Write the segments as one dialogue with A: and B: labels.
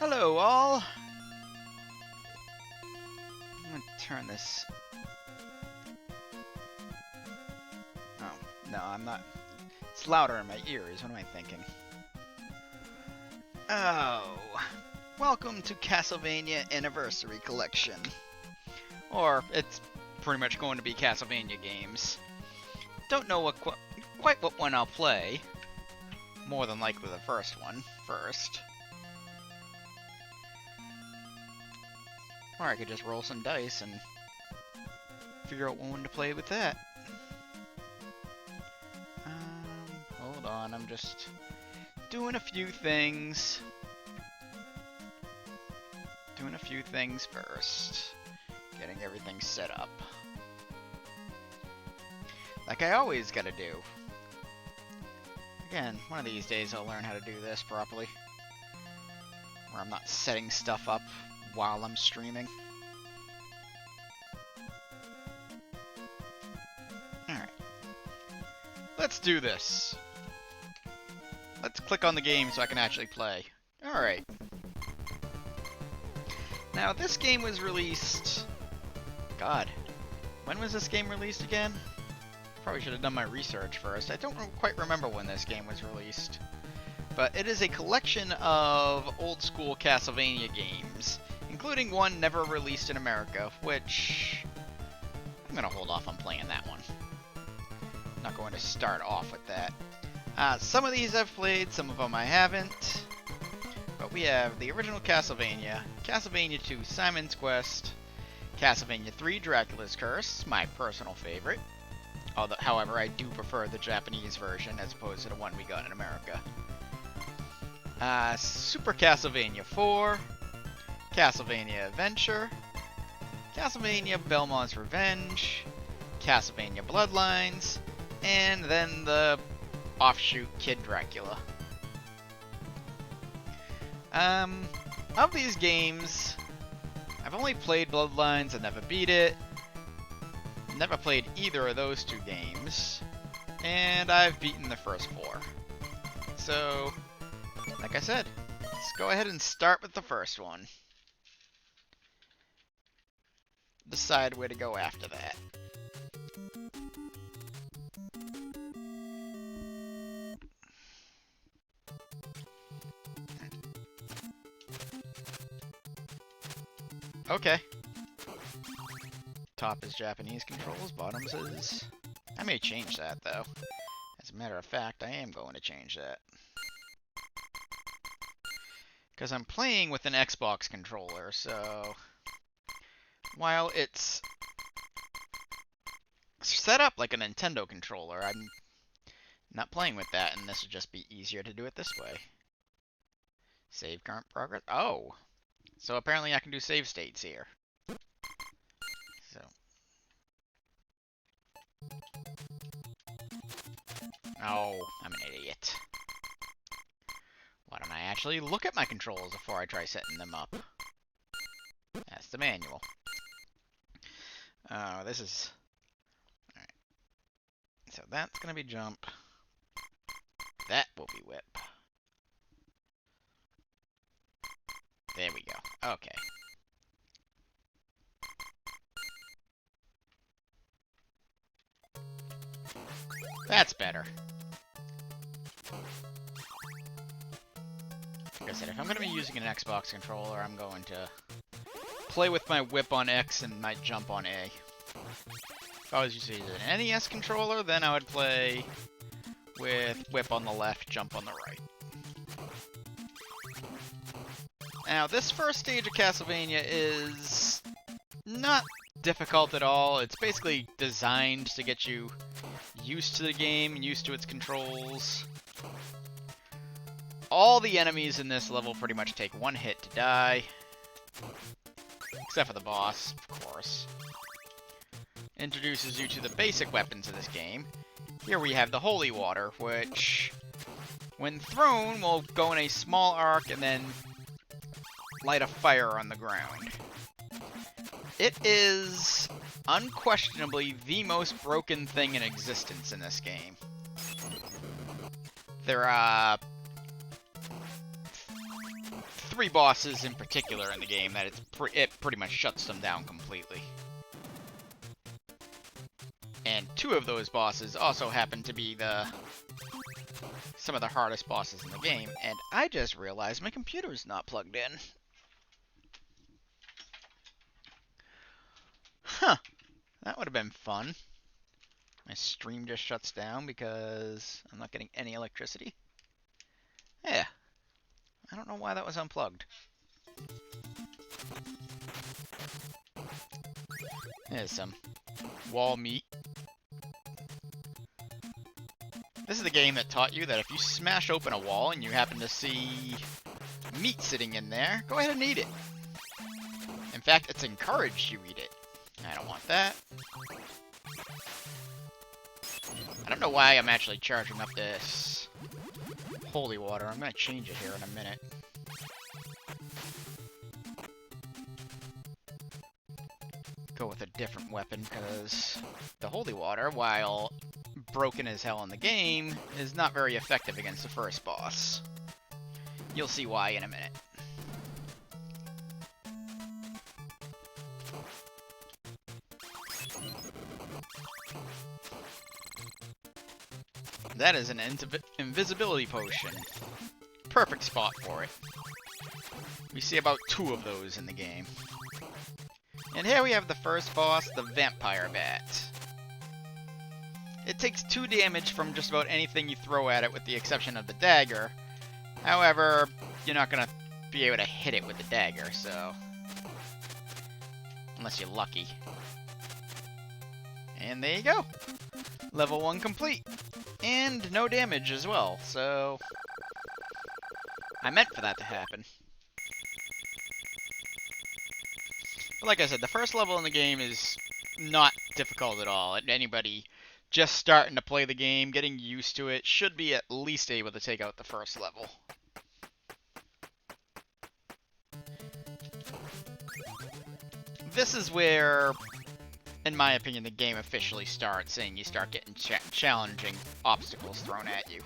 A: Hello all! I'm gonna turn this... Oh, no, I'm not... It's louder in my ears, what am I thinking? Oh, welcome to Castlevania Anniversary Collection. Or, it's pretty much going to be Castlevania games. Don't know quite what one I'll play. More than likely the first one first. Or I could just roll some dice and figure out one to play with that. Hold on, I'm just doing a few things. Doing a few things first. Getting everything set up. Like I always gotta do. Again, one of these days I'll learn how to do this properly. Where I'm not setting stuff up while I'm streaming. Alright. Let's do this. Let's click on the game so I can actually play. Alright. Now, this game was released... God. When was this game released again? Probably should have done my research first. I don't quite remember when this game was released. But it is a collection of old-school Castlevania games, including one never released in America, which... I'm going to hold off on playing that one. I'm not going to start off with that. Some of these I've played, some of them I haven't. But we have the original Castlevania, Castlevania 2 Simon's Quest, Castlevania 3 Dracula's Curse, my personal favorite. Although, however, I do prefer the Japanese version as opposed to the one we got in America. Super Castlevania 4, Castlevania Adventure, Castlevania Belmont's Revenge, Castlevania Bloodlines, and then the offshoot Kid Dracula. Of these games, I've only played Bloodlines, I never beat it. Never played either of those two games, and I've beaten the first 4. So, like I said, let's go ahead and start with the first one. Decide where to go after that. Okay. Top is Japanese controls, bottoms is... I may change that, though. As a matter of fact, I am going to change that. Because I'm playing with an Xbox controller, so... While it's set up like a Nintendo controller, I'm not playing with that, and this would just be easier to do it this way. Save current progress? Oh! So apparently I can do save states here. So... Oh, I'm an idiot. Why don't I actually look at my controls before I try setting them up? That's the manual. Oh, this is... Alright. So that's gonna be jump. That will be whip. There we go. Okay. That's better. Like I said, if I'm going to be using an Xbox controller, I'm going to play with my whip on X and my jump on A. If I was using an NES controller, then I would play with whip on the left, jump on the right. Now, this first stage of Castlevania is not difficult at all. It's basically designed to get you used to the game, used to its controls. All the enemies in this level pretty much take one hit to die. Except for the boss, of course. Introduces you to the basic weapons of this game. Here we have the Holy Water, which, when thrown, will go in a small arc and then light a fire on the ground. It is unquestionably the most broken thing in existence in this game. There are 3 bosses in particular in the game that it pretty much shuts them down completely. And 2 of those bosses also happen to be some of the hardest bosses in the game. And I just realized my computer's not plugged in. Huh. That would have been fun. My stream just shuts down because I'm not getting any electricity. Yeah. I don't know why that was unplugged. There's some wall meat. This is the game that taught you that if you smash open a wall and you happen to see meat sitting in there, go ahead and eat it. In fact, it's encouraged you eat it. I don't want that. I don't know why I'm actually charging up this holy water. I'm going to change it here in a minute. Go with a different weapon, because the holy water, while broken as hell in the game, is not very effective against the first boss. You'll see why in a minute. That is an invisibility potion. Perfect spot for it. We see about 2 of those in the game. And here we have the first boss, the Vampire Bat. It takes 2 damage from just about anything you throw at it with the exception of the dagger. However, you're not going to be able to hit it with the dagger, so... unless you're lucky. And there you go. Level 1 complete. And no damage as well, so... I meant for that to happen. But like I said, the first level in the game is not difficult at all. Anybody just starting to play the game, getting used to it, should be at least able to take out the first level. This is where, in my opinion, the game officially starts, and you start getting challenging obstacles thrown at you.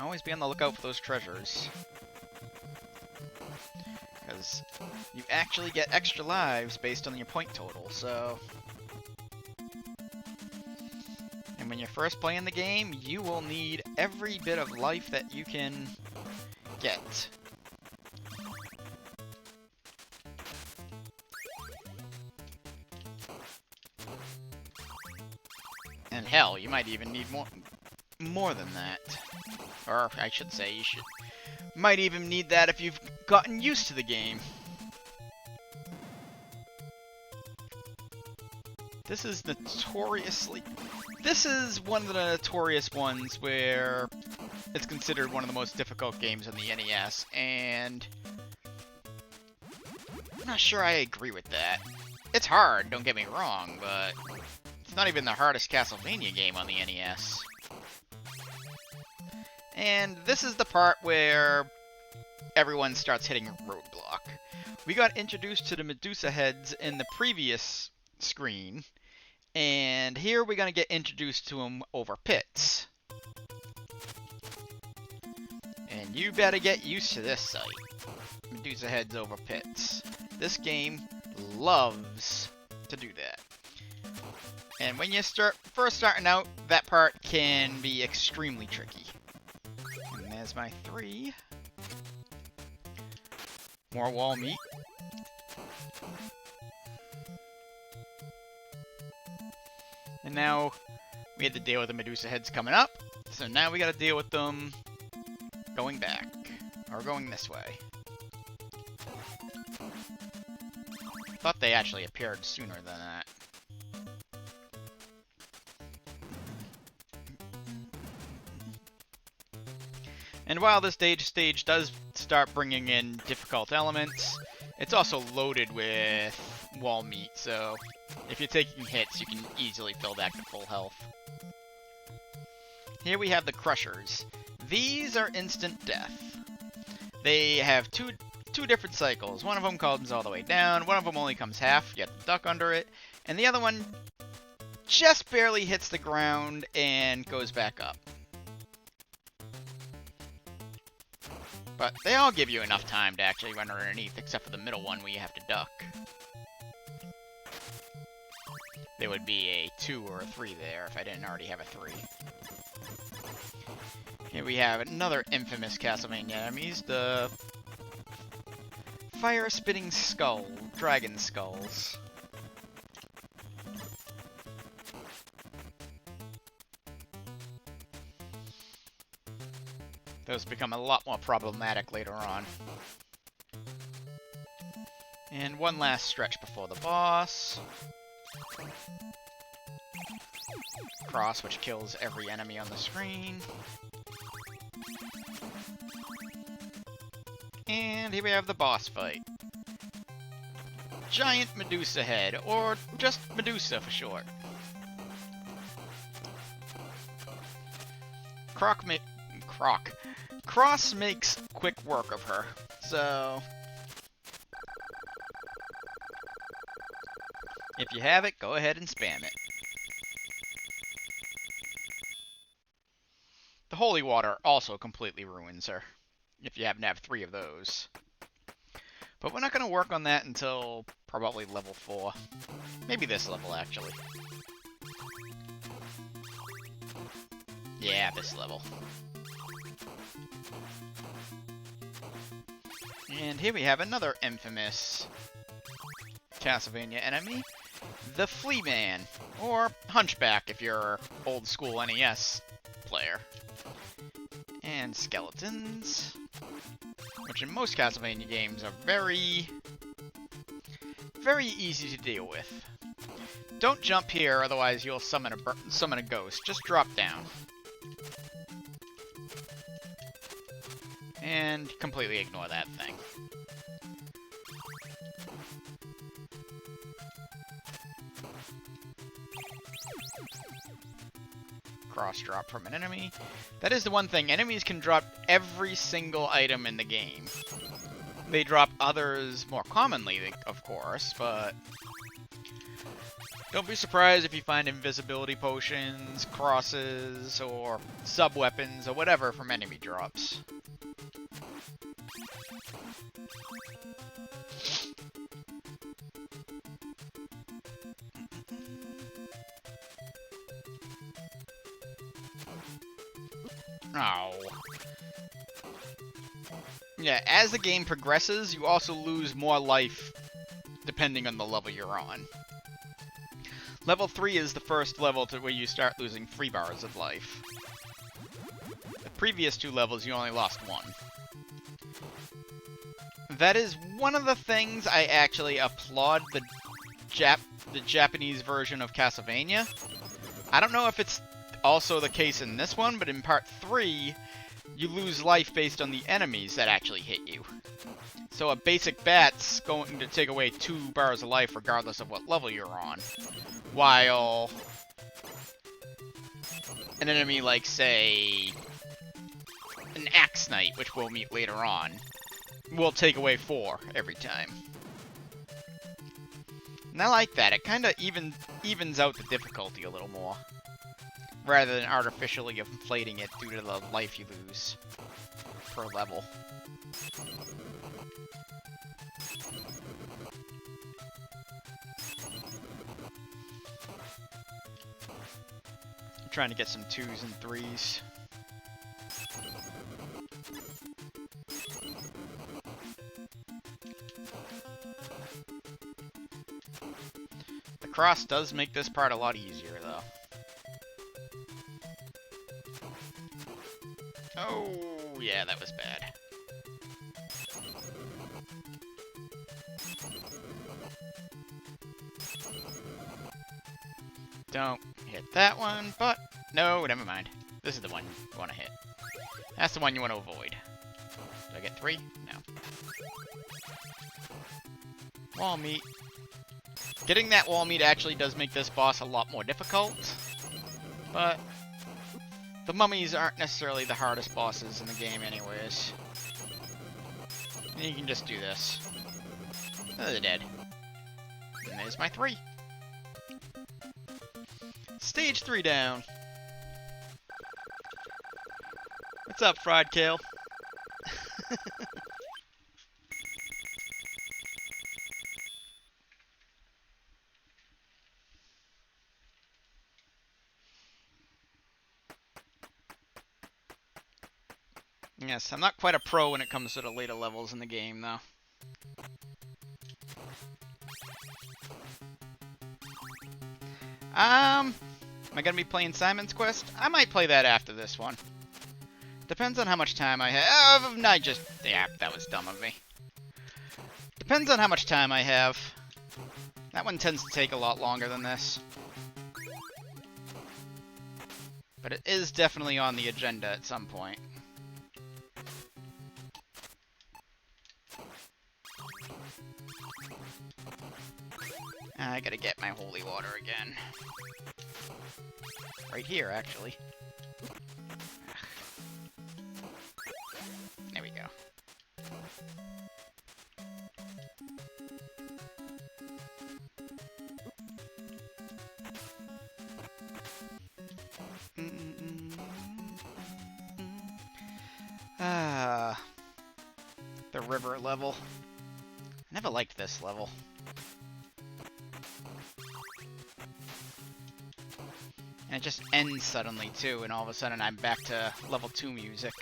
A: Always be on the lookout for those treasures. Because you actually get extra lives based on your point total, so... And when you're first playing the game, you will need every bit of life that you can get. And hell, you might even need more than that. Or I should say, you might even need that if you've gotten used to the game. This is one of the notorious ones where it's considered one of the most difficult games on the NES, and I'm not sure I agree with that. It's hard, don't get me wrong, but it's not even the hardest Castlevania game on the NES. And this is the part where everyone starts hitting roadblock. We got introduced to the Medusa heads in the previous screen, and here we're going to get introduced to them over pits. And you better get used to this sight. Medusa heads over pits. This game loves to do that. And when you first starting out, that part can be extremely tricky. And there's my 3. More wall meat. And now we had to deal with the Medusa heads coming up. So now we gotta deal with them going back. Or going this way. Thought they actually appeared sooner than that. And while this stage does start bringing in difficult elements, it's also loaded with wall meat, so if you're taking hits, you can easily fill back to full health. Here we have the Crushers. These are instant death. They have two different cycles. One of them comes all the way down, one of them only comes half, you have to duck under it, and the other one just barely hits the ground and goes back up. But they all give you enough time to actually run underneath, except for the middle one where you have to duck. There would be a 2 or a 3 there if I didn't already have a 3. Here we have another infamous Castlevania enemies, the fire-spitting skull, dragon skulls. Those become a lot more problematic later on. And one last stretch before the boss. Cross, which kills every enemy on the screen. And here we have the boss fight. Giant Medusa head, or just Medusa for short. Cross makes quick work of her, so if you have it, go ahead and spam it. The holy water also completely ruins her, if you happen to have 3 of those. But we're not going to work on that until probably level 4. Maybe this level, actually. Yeah, this level. And here we have another infamous Castlevania enemy, the Flea Man, or Hunchback if you're old school NES player. And skeletons, which in most Castlevania games are very, very easy to deal with. Don't jump here, otherwise you'll summon a ghost. Just drop down. And completely ignore that thing. Cross drop from an enemy. That is the one thing. Enemies can drop every single item in the game. They drop others more commonly, of course, but don't be surprised if you find invisibility potions, crosses, or sub-weapons, or whatever from enemy drops. Oh. Yeah, as the game progresses, you also lose more life depending on the level you're on. Level 3 is the first level to where you start losing 3 bars of life. The previous 2 levels, you only lost 1. That is one of the things I actually applaud the Japanese version of Castlevania. I don't know if it's also the case in this one, but in part 3, you lose life based on the enemies that actually hit you. So a basic bat's going to take away 2 bars of life regardless of what level you're on. While an enemy like, say, an Axe Knight, which we'll meet later on, will take away 4 every time. And I like that. It kind of evens out the difficulty a little more, rather than artificially inflating it due to the life you lose per level. I'm trying to get some 2s and 3s. The cross does make this part a lot easier, though. Oh, yeah, that was bad. Don't hit that one, but no, never mind. This is the one you want to hit. That's the one you want to avoid. Did I get 3? No. Wall meat. Getting that wall meat actually does make this boss a lot more difficult, but the mummies aren't necessarily the hardest bosses in the game anyways. And you can just do this. Oh, they're dead. And there's my 3. Stage 3 down. What's up, Fried Kale? Yes, I'm not quite a pro when it comes to the later levels in the game, though. Am I gonna be playing Simon's Quest? I might play that after this one. Depends on how much time I have. Yeah, that was dumb of me. Depends on how much time I have. That one tends to take a lot longer than this. But it is definitely on the agenda at some point. I gotta get my holy water again. Right here, actually. There we go. The river level. I never liked this level. And it just ends suddenly, too, and all of a sudden I'm back to level 2 music.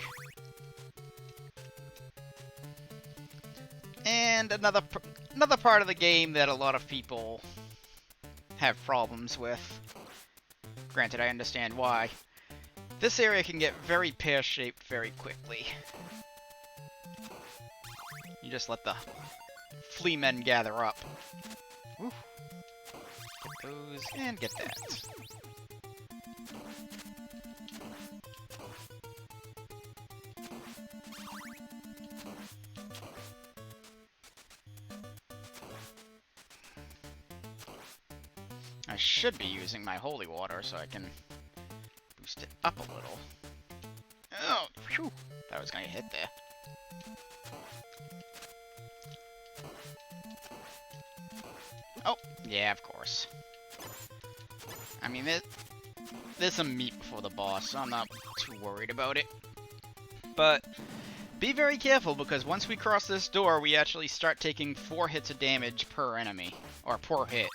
A: And another part of the game that a lot of people have problems with. Granted, I understand why. This area can get very pear-shaped very quickly. You just let the flea men gather up. Woo. Get those, and get that. I should be using my holy water so I can boost it up a little. Oh, phew! Thought I was gonna get hit there. Oh, yeah, of course. I mean, there's some meat before the boss, so I'm not too worried about it. But be very careful, because once we cross this door, we actually start taking 4 hits of damage per enemy. Or per hit.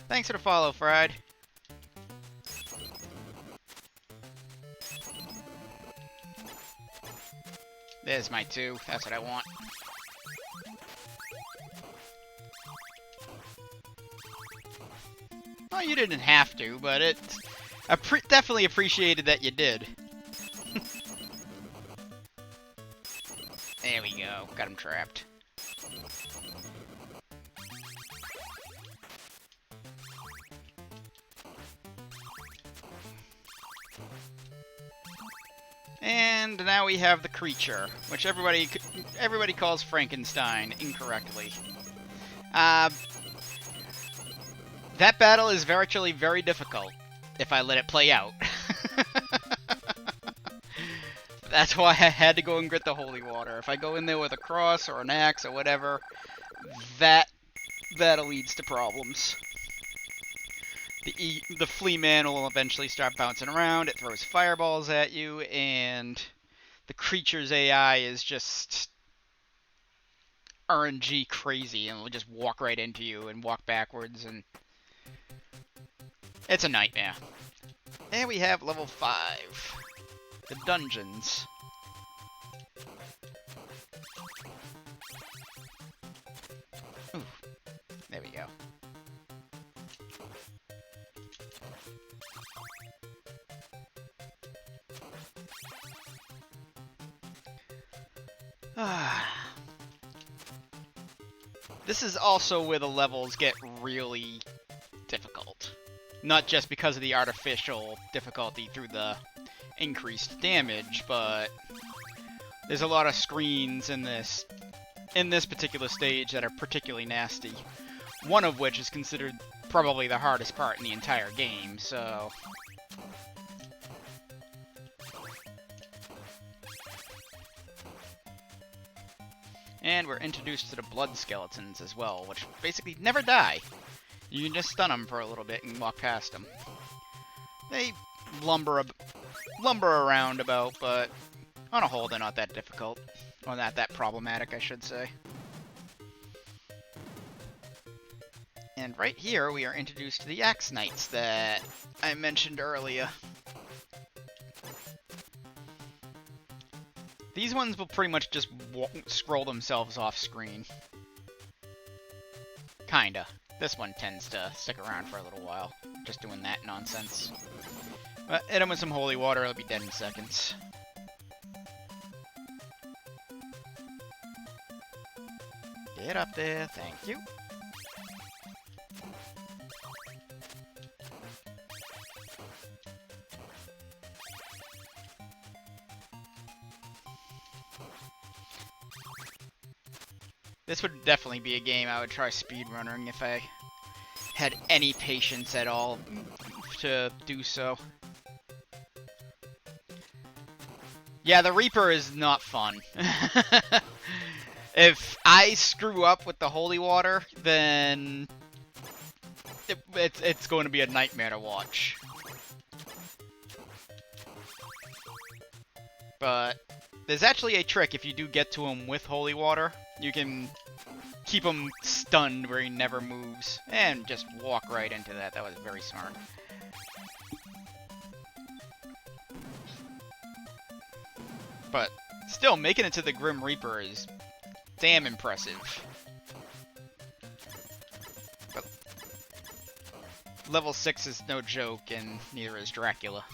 A: Thanks for the follow, Fried. There's my 2. That's what I want. Well, you didn't have to, but I definitely appreciated that you did. There we go. Got him trapped. And now we have the creature, which everybody calls Frankenstein incorrectly. That battle is actually very difficult if I let it play out. That's why I had to go and get the holy water. If I go in there with a cross or an axe or whatever, that leads to problems. The flea man will eventually start bouncing around, it throws fireballs at you, and the creature's AI is just RNG crazy and will just walk right into you and walk backwards, and it's a nightmare. And we have level 5, the dungeons. Ooh, there we go. This is also where the levels get really difficult. Not just because of the artificial difficulty through the increased damage, but there's a lot of screens in this particular stage that are particularly nasty. One of which is considered probably the hardest part in the entire game, so and we're introduced to the blood skeletons as well, which basically never die. You can just stun them for a little bit and walk past them. They lumber around about, but on a whole, they're not that difficult. Or not that problematic, I should say. And right here, we are introduced to the Axe Knights that I mentioned earlier. These ones will pretty much just scroll themselves off screen. Kinda. This one tends to stick around for a little while, just doing that nonsense. But hit him with some holy water, he'll be dead in seconds. Get up there, thank you. This would definitely be a game I would try speedrunning if I had any patience at all to do so. Yeah, the Reaper is not fun. If I screw up with the holy water, then it's going to be a nightmare to watch. But there's actually a trick if you do get to him with holy water. You can keep him stunned where he never moves. And just walk right into that. That was very smart. But still, making it to the Grim Reaper is damn impressive. But level 6 is no joke, and neither is Dracula.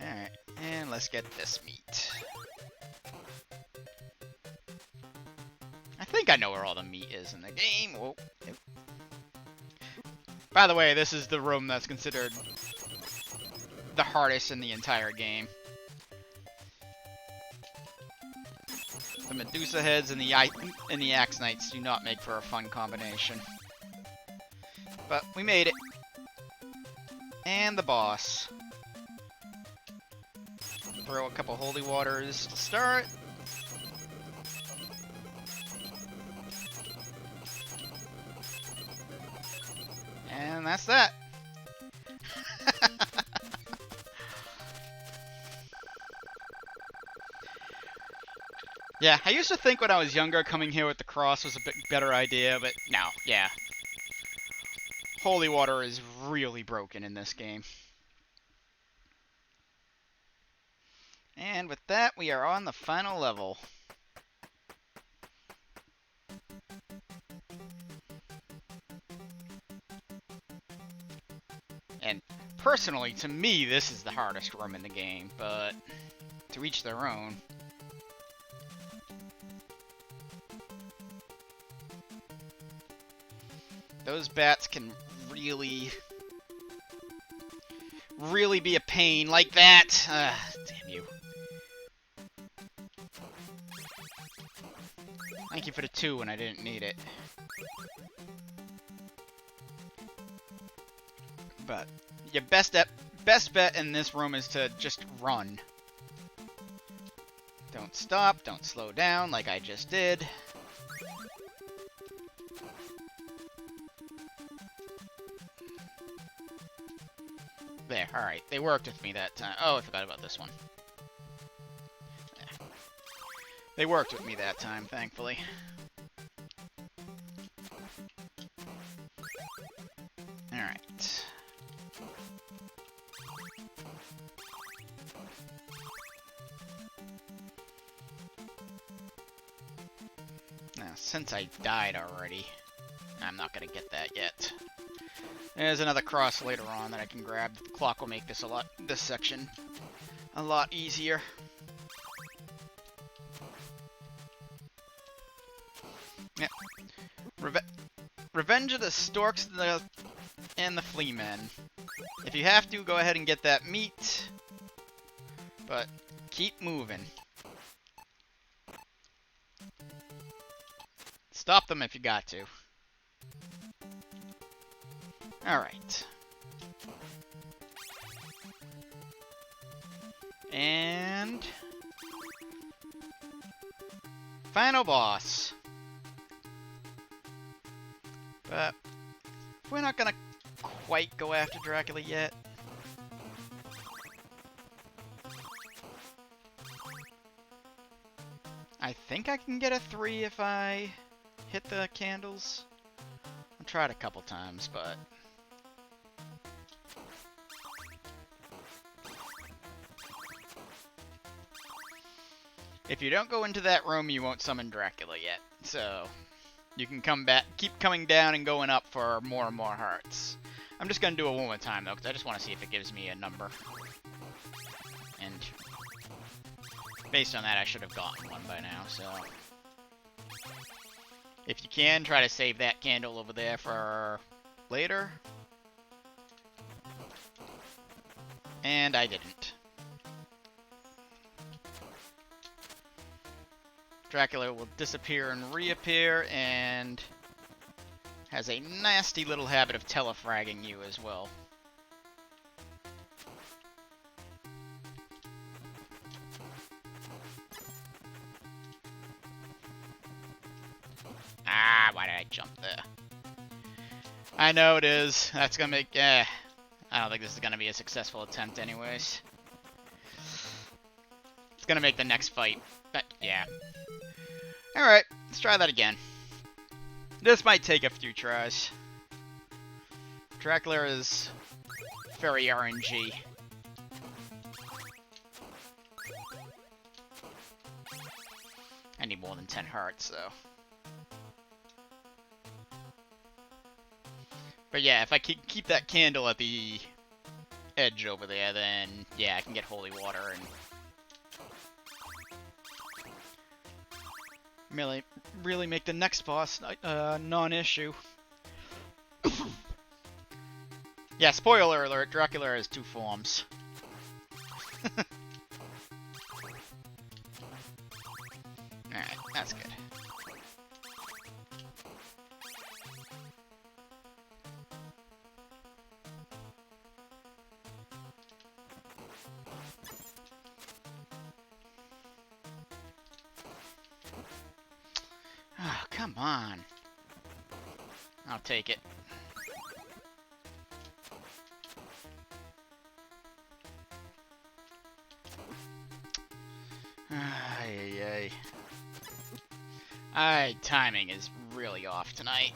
A: Alright, and let's get this meat. I think I know where all the meat is in the game. Whoa. Yep. By the way, this is the room that's considered the hardest in the entire game. The Medusa heads and the Axe Knights do not make for a fun combination. But we made it. And the boss. Throw a couple holy waters to start. And that's that. Yeah, I used to think when I was younger coming here with the cross was a bit better idea, but no, yeah. Holy water is really broken in this game. And with that, we are on the final level. And personally, to me, this is the hardest room in the game, but to each their own. Those bats can really be a pain like that. Damn you. Thank you for the 2 when I didn't need it. But your best bet in this room is to just run. Don't stop, don't slow down like I just did. There, alright. They worked with me that time. Oh, I forgot about this one. There. They worked with me that time, thankfully. Alright. Now, since I died already, I'm not gonna get that yet. There's another cross later on that I can grab. The clock will make this section a lot easier. Yep. Revenge of the Storks and the Flea Men. If you have to, go ahead and get that meat. But keep moving. Stop them if you got to. Alright. And final boss. But we're not gonna quite go after Dracula yet. I think I can get a 3 if I hit the candles. I've tried a couple times, but... If you don't go into that room, you won't summon Dracula yet. So, you can come back, keep coming down and going up for more and more hearts. I'm just going to do it one more time, though, because I just want to see if it gives me a number. And based on that, I should have gotten one by now, so... If you can, try to save that candle over there for later. And I didn't. Dracula will disappear and reappear, and has a nasty little habit of telefragging you as well. Ah, why did I jump there? I know it is. That's gonna make... I don't think this is gonna be a successful attempt anyways. It's gonna make the next fight. But, yeah. Alright, let's try that again. This might take a few tries. Dracula is very RNG. I need more than 10 hearts, though. But yeah, if I keep that candle at the edge over there, then yeah, I can get holy water and really make the next boss non-issue. Yeah, spoiler alert, Dracula has 2 forms. Alright, that's good. Oh, come on. I'll take it. Ay. Alright, timing is really off tonight.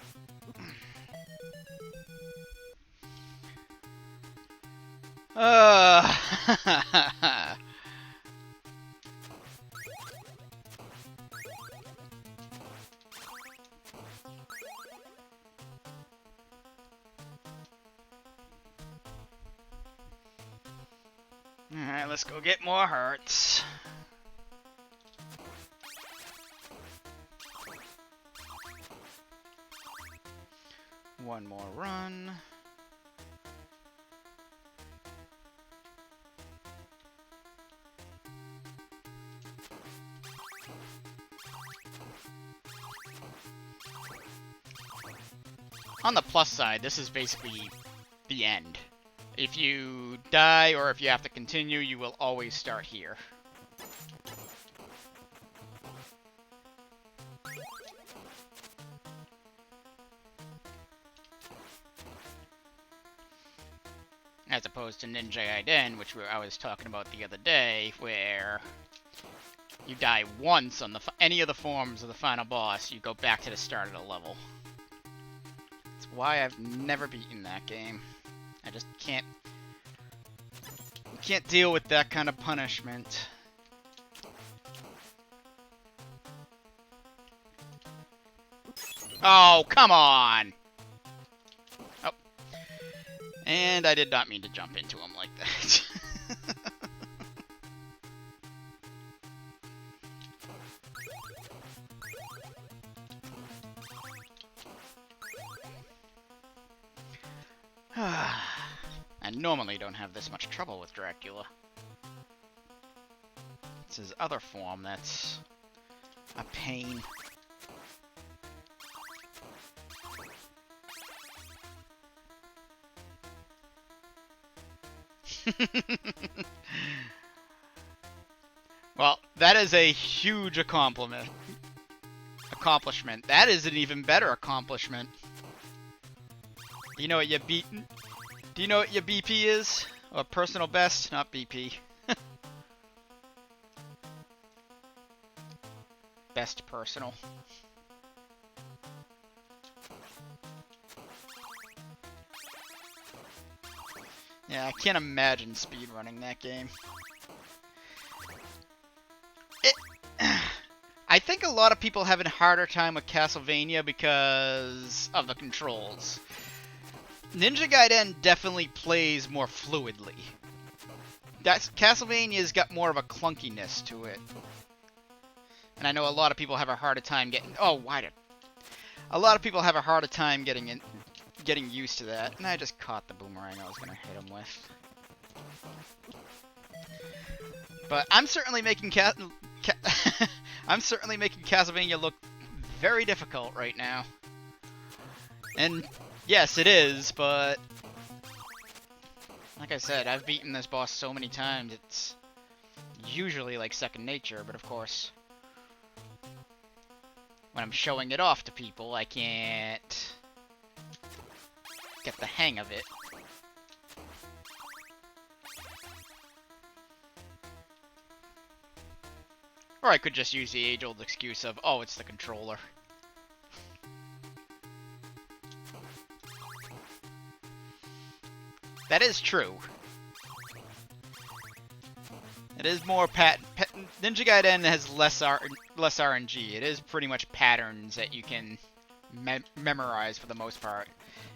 A: Alright, let's go get more hearts. One more run. On the plus side, this is basically the end. If you die or if you have to continue, you will always start here. As opposed to Ninja Gaiden, which I was talking about the other day, where you die once on any of the forms of the final boss, you go back to the start of the level. That's why I've never beaten that game. I just can't deal with that kind of punishment. Oh, come on! Oh. And I did not mean to jump into him like that. I normally don't have this much trouble with Dracula. It's his other form that's a pain. Well, that is a huge accomplishment. That is an even better accomplishment. Do you know what your BP is? Or personal best? Not BP. test personal. Yeah, I can't imagine speedrunning that game. I think a lot of people have a harder time with Castlevania because of the controls. Ninja Gaiden definitely plays more fluidly. Castlevania's got more of a clunkiness to it. And I know a lot of people have a harder time getting... Oh, why did... A lot of people have a harder time getting used to that. And I just caught the boomerang I was going to hit him with. But I'm certainly making I'm certainly making Castlevania look very difficult right now. And yes, it is, but like I said, I've beaten this boss so many times, it's usually like second nature, but of course, when I'm showing it off to people, I can't get the hang of it. Or I could just use the age-old excuse of, oh, it's the controller. That is true. It is more Ninja Gaiden has less RNG. It is pretty much patterns that you can memorize for the most part.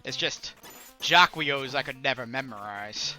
A: It's just Jaquio's I could never memorize.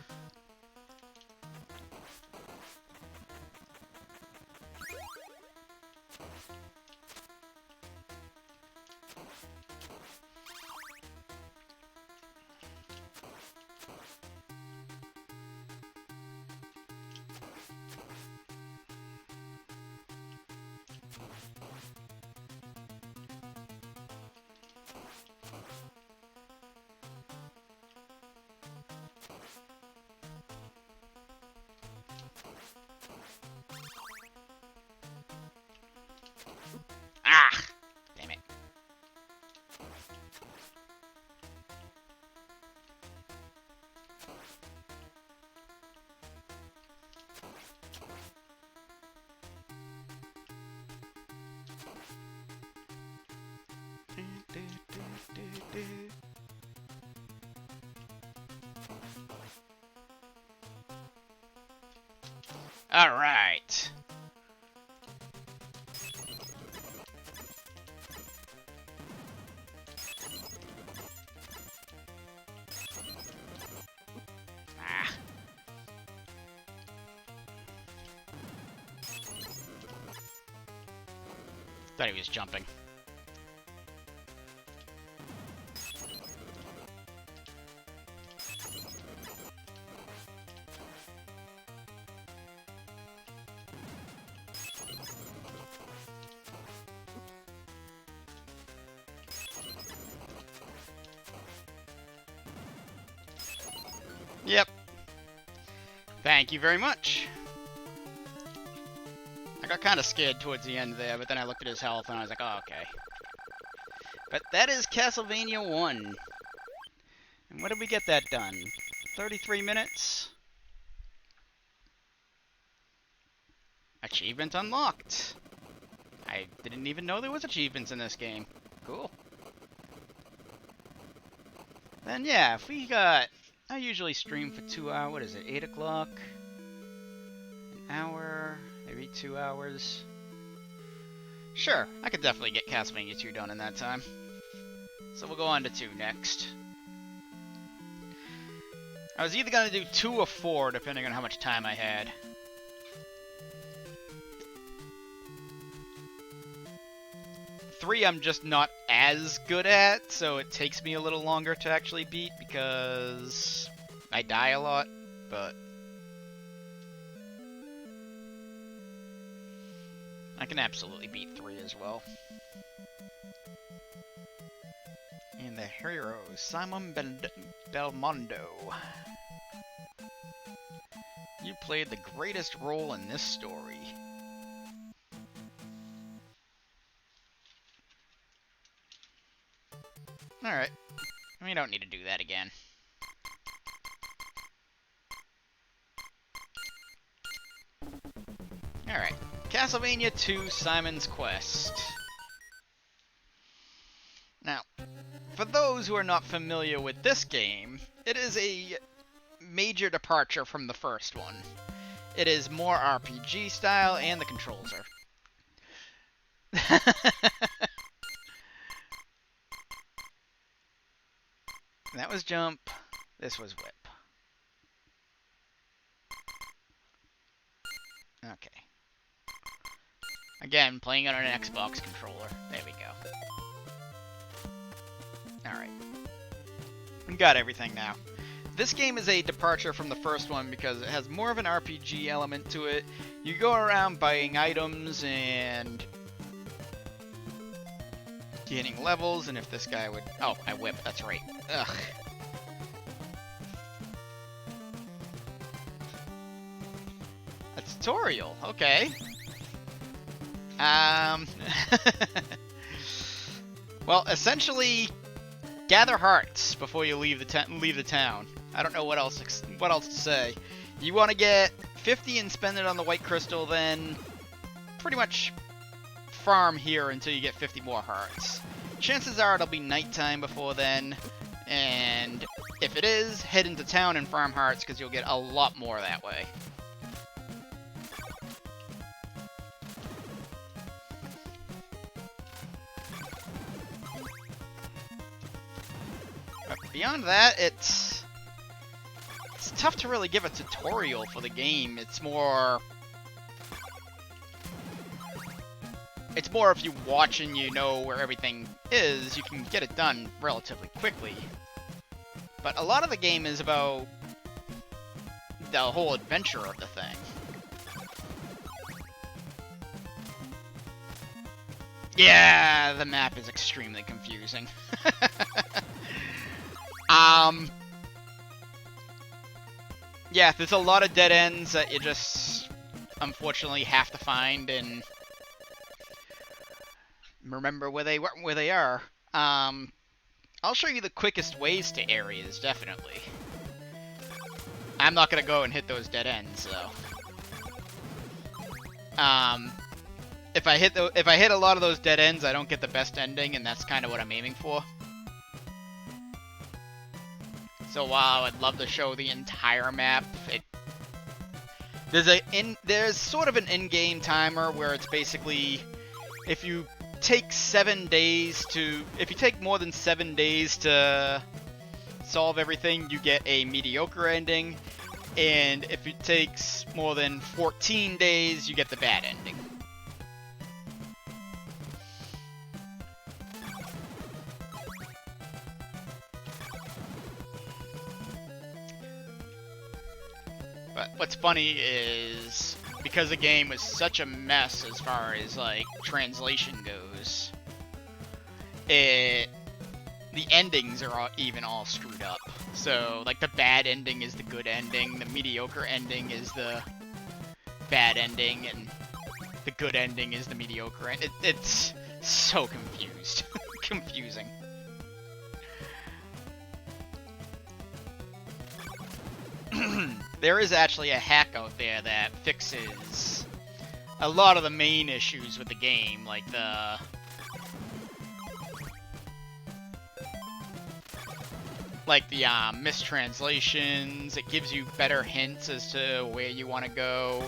A: Ah! Damn it. All right. Ah. Thought he was jumping. Yep. Thank you very much. I got kind of scared towards the end there, but then I looked at his health and I was like, oh, okay. But that is Castlevania 1. And what did we get that done? 33 minutes? Achievement unlocked. I didn't even know there was achievements in this game. Cool. Then yeah, if we got... I usually stream for 2 hours. What is it? 8 o'clock? An hour? Maybe 2 hours? Sure, I could definitely get Castlevania 2 done in that time. So we'll go on to 2 next. I was either going to do 2 or 4, depending on how much time I had. Three I'm just not as good at, so it takes me a little longer to actually beat because I die a lot, but I can absolutely beat 3 as well. And the hero, Simon Belmondo. You played the greatest role in this story. Alright. We don't need to do that again. Alright. Castlevania 2 Simon's Quest. Now, for those who are not familiar with this game, it is a major departure from the first one. It is more RPG style, and the controls are... That was jump, this was whip. Okay. Again, playing it on an Xbox controller. There we go. Alright. We got everything now. This game is a departure from the first one because it has more of an RPG element to it. You go around buying items and gaining levels, and if this guy would... Oh, I whip, that's right. Ugh. A tutorial, okay. Well, essentially, gather hearts before you leave the town. I don't know what else to say. You want to get 50 and spend it on the white crystal, then pretty much farm here until you get 50 more hearts. Chances are it'll be nighttime before then, and if it is, head into town and farm hearts because you'll get a lot more that way. But beyond that, it's tough to really give a tutorial for the game. It's more if you watch and you know where everything is, you can get it done relatively quickly. But a lot of the game is about the whole adventure of the thing. Yeah, the map is extremely confusing. Yeah, there's a lot of dead ends that you just unfortunately have to find and remember where they are. I'll show you the quickest ways to areas, definitely. I'm not gonna go and hit those dead ends, though. If I hit a lot of those dead ends, I don't get the best ending, and that's kind of what I'm aiming for. So while I'd love to show the entire map, there's sort of an in-game timer where it's basically if you take more than 7 days to solve everything, you get a mediocre ending, and if it takes more than 14 days, you get the bad ending. But what's funny is, because the game was such a mess as far as, like, translation goes, the endings are all screwed up. So, like, the bad ending is the good ending, the mediocre ending is the bad ending, and the good ending is the mediocre ending. It's so confusing. There is actually a hack out there that fixes a lot of the main issues with the game, like the mistranslations. It gives you better hints as to where you want to go.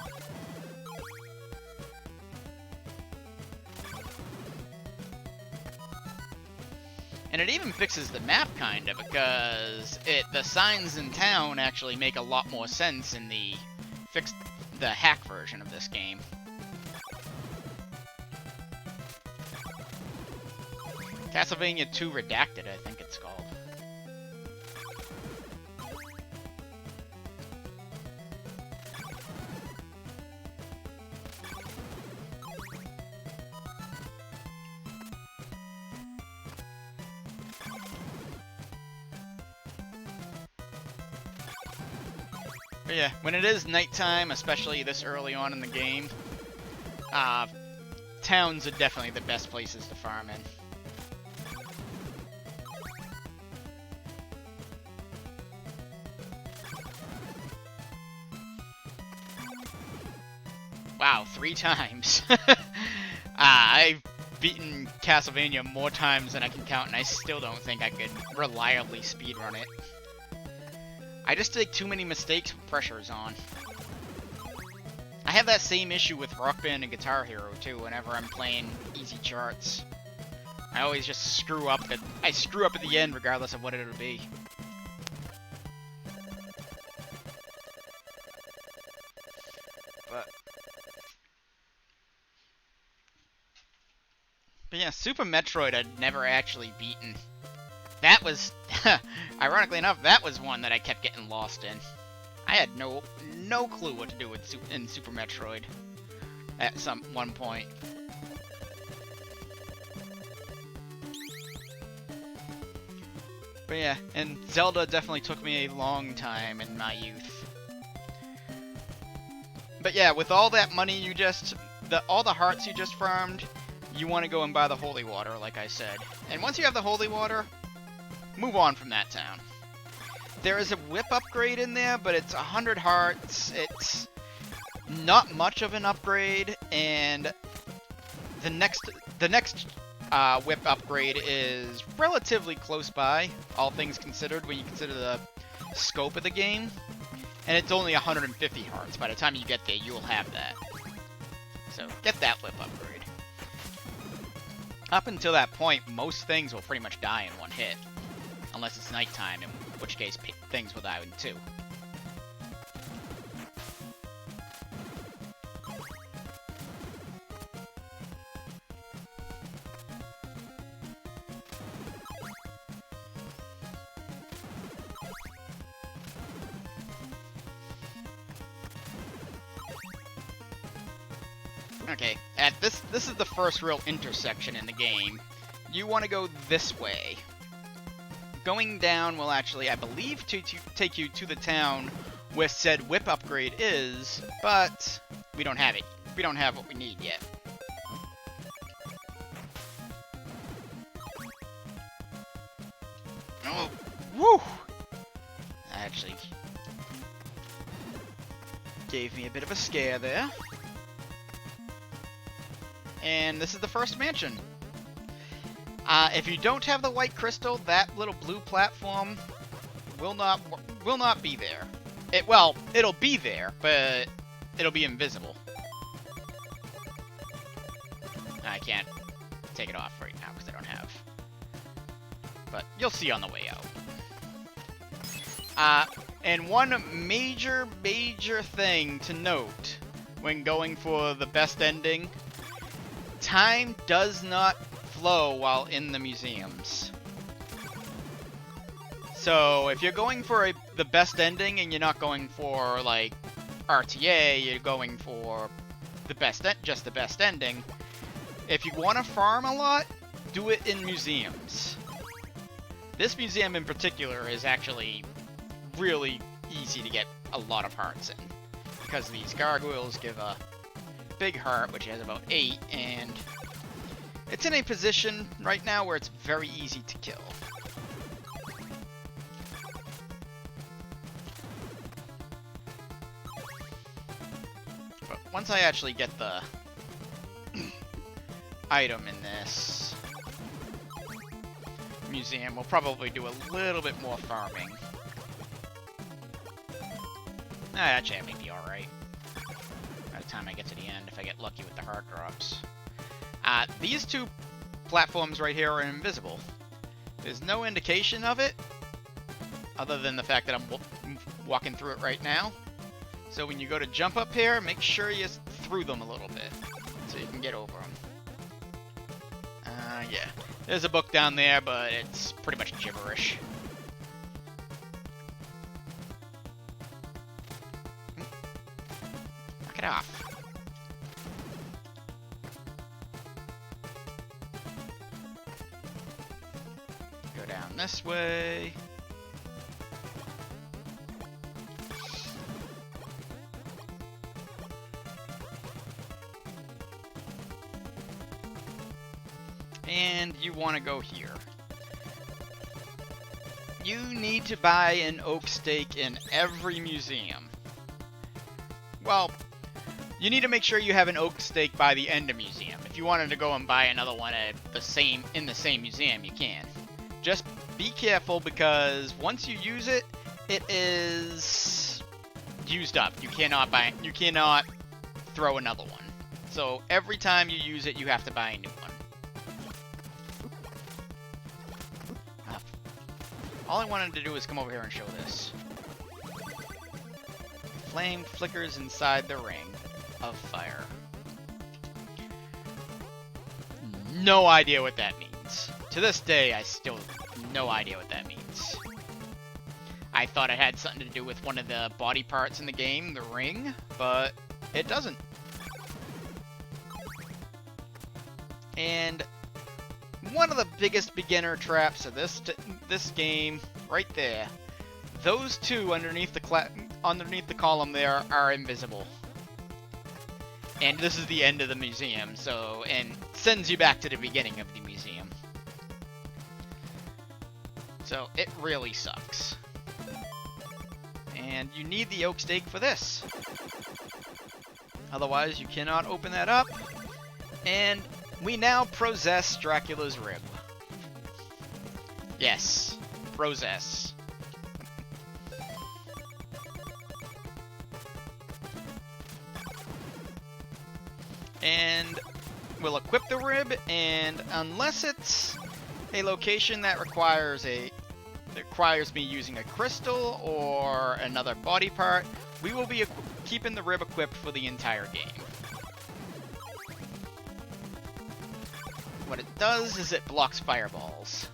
A: And it even fixes the map, kinda, because the signs in town actually make a lot more sense in the hack version of this game. Castlevania 2 Redacted, I think it's called. But yeah, when it is nighttime, especially this early on in the game, towns are definitely the best places to farm in. Wow, 3 times. I've beaten Castlevania more times than I can count, and I still don't think I could reliably speedrun it. I just take too many mistakes when pressure is on. I have that same issue with Rock Band and Guitar Hero, too, whenever I'm playing easy charts. I always just screw up I screw up at the end regardless of what it'll be. But yeah, Super Metroid I'd never actually beaten. That was, ironically enough, that was one that I kept getting lost in. I had no clue what to do in Super Metroid at one point. But yeah, and Zelda definitely took me a long time in my youth. But yeah, with all that money all the hearts you just farmed, you want to go and buy the holy water, like I said. And once you have the holy water, move on from that town. There is a whip upgrade in there, but it's 100 hearts. It's not much of an upgrade, and the next whip upgrade is relatively close by, all things considered, when you consider the scope of the game. And it's only 150 hearts. By the time you get there, you will have that. So, get that whip upgrade. Up until that point, most things will pretty much die in one hit. Unless it's nighttime, in which case things will die in 2. Okay, this is the first real intersection in the game. You want to go this way. Going down will actually, I believe, take you to the town where said whip upgrade is, but we don't have it. We don't have what we need yet. Oh, woo! That actually gave me a bit of a scare there. And this is the first mansion. If you don't have the white crystal, that little blue platform will not be there. It'll be there, but it'll be invisible. I can't take it off right now because I don't have. But you'll see on the way out. And one major thing to note when going for the best ending: time does not flow while in the museums. So if you're going for the best ending and you're not going for like RTA, you're going for just the best ending. If you want to farm a lot, do it in museums. This museum in particular is actually really easy to get a lot of hearts in, because these gargoyles give a big heart, which has about 8, and it's in a position right now where it's very easy to kill. But once I actually get the item in this museum, we'll probably do a little bit more farming. Actually, I may be alright. By the time I get to the end, if I get lucky with the heart drops. These 2 platforms right here are invisible. There's no indication of it, other than the fact that I'm walking through it right now. So when you go to jump up here, make sure you through them a little bit, so you can get over them. Yeah. There's a book down there, but it's pretty much gibberish. Knock it off. Go down this way. And you want to go here. You need to buy an oak stake in every museum. Well, You need to make sure you have an oak stake by the end of museum. If you wanted to go and buy another one in the same museum, you can. Just be careful, because once you use it, it is used up. You cannot throw another one. So every time you use it, you have to buy a new one. All I wanted to do was come over here and show this. Flame flickers inside the ring of fire. No idea what that means. To this day, I still have no idea what that means. I thought it had something to do with one of the body parts in the game, the ring, but it doesn't. And one of the biggest beginner traps of this game, right there, those two underneath the column there are invisible. And this is the end of the museum, and sends you back to the beginning of the museum. So it really sucks. And you need the oak stake for this. Otherwise, you cannot open that up. And we now possess Dracula's rib. Yes, possess. And we'll equip the rib, and unless it's a location that requires me using a crystal or another body part, we will be keeping the rib equipped for the entire game. What it does is it blocks fireballs.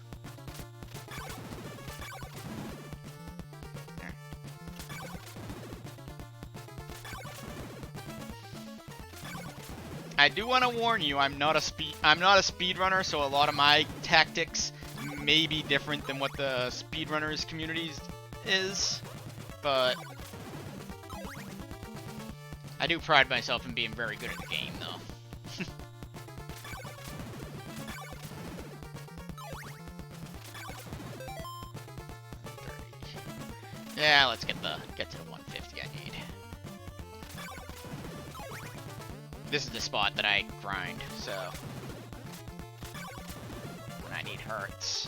A: I do want to warn you, I'm not a speedrunner, so a lot of my tactics may be different than what the speedrunners community is, but I do pride myself in being very good at the game, though. Yeah, let's get to the 150 I need. This is the spot that I grind, so when I need hearts.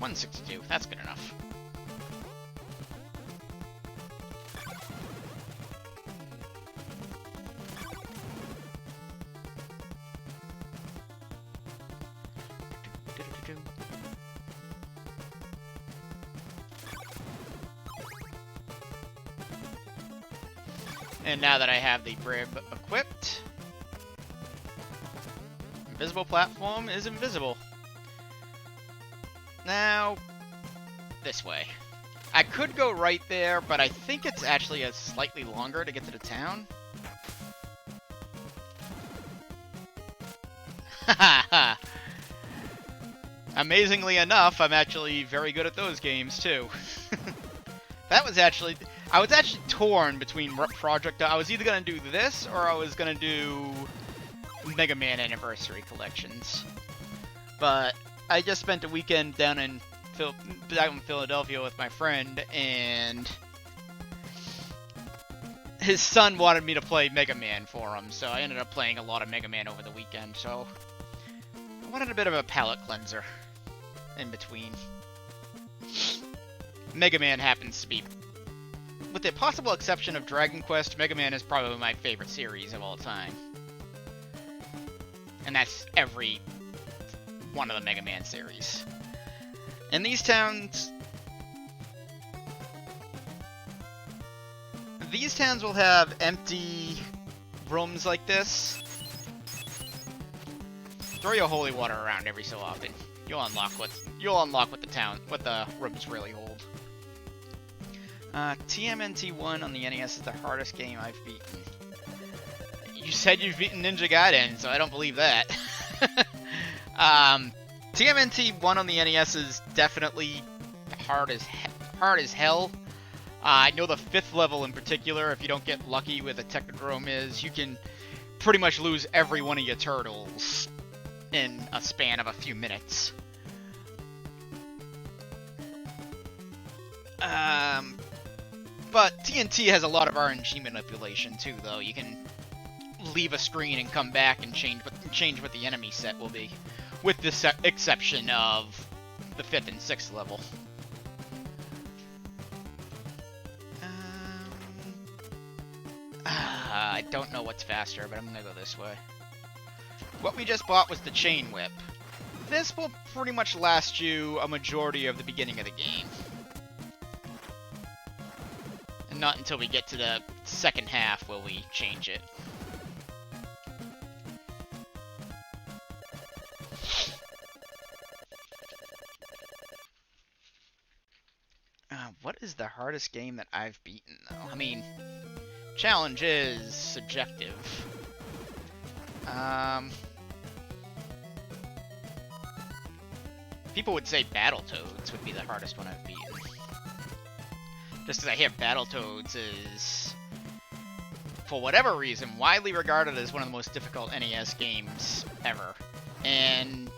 A: $162, that's good enough. And now that I have the rib equipped, invisible platform is invisible. Now, this way. I could go right there, but I think it's actually slightly longer to get to the town. Amazingly enough, I'm actually very good at those games, too. I was actually torn between project. I was either going to do this, or I was going to do Mega Man Anniversary Collections. But I just spent a weekend down in Philadelphia with my friend, and his son wanted me to play Mega Man for him, so I ended up playing a lot of Mega Man over the weekend, so I wanted a bit of a palate cleanser in between. Mega Man happens to be, with the possible exception of Dragon Quest, Mega Man is probably my favorite series of all time. And that's every one of the Mega Man series. And these towns will have empty rooms like this. Throw your holy water around every so often. You'll unlock what the rooms really hold. TMNT1 on the NES is the hardest game I've beaten. You said you've beaten Ninja Gaiden, so I don't believe that. TMNT1 on the NES is definitely hard as hell. I know the 5th level in particular, if you don't get lucky with a Technodrome, is you can pretty much lose every one of your turtles in a span of a few minutes. But TNT has a lot of RNG manipulation too, though. You can leave a screen and come back and change what the enemy set will be, with the exception of the 5th and 6th level. I don't know what's faster, but I'm gonna go this way. What we just bought was the Chain Whip. This will pretty much last you a majority of the beginning of the game. And not until we get to the second half will we change it. What is the hardest game that I've beaten, though? I mean, challenge is subjective. People would say Battletoads would be the hardest one I've beaten. Just because I hear Battletoads is, for whatever reason, widely regarded as one of the most difficult NES games ever. And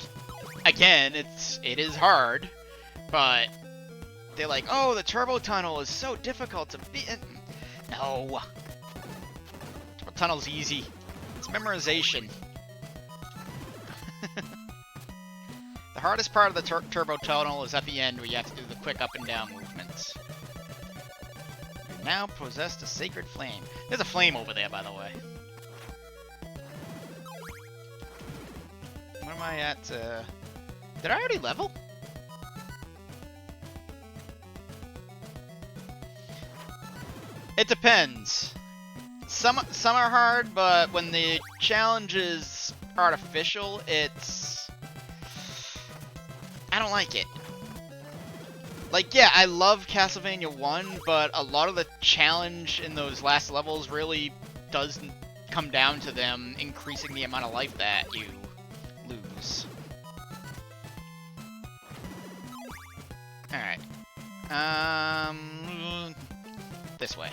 A: again, it is hard, but they're like, oh, the Turbo Tunnel is so difficult to beat. No. Turbo Tunnel's easy. It's memorization. The hardest part of the Turbo Tunnel is at the end where you have to do the quick up and down movements. You now possess a sacred flame. There's a flame over there, by the way. Where am I at? Did I already level? It depends. Some are hard, but when the challenge is artificial, I don't like it. Like, yeah, I love Castlevania 1, but a lot of the challenge in those last levels really does come down to them increasing the amount of life that you lose. Alright. This way.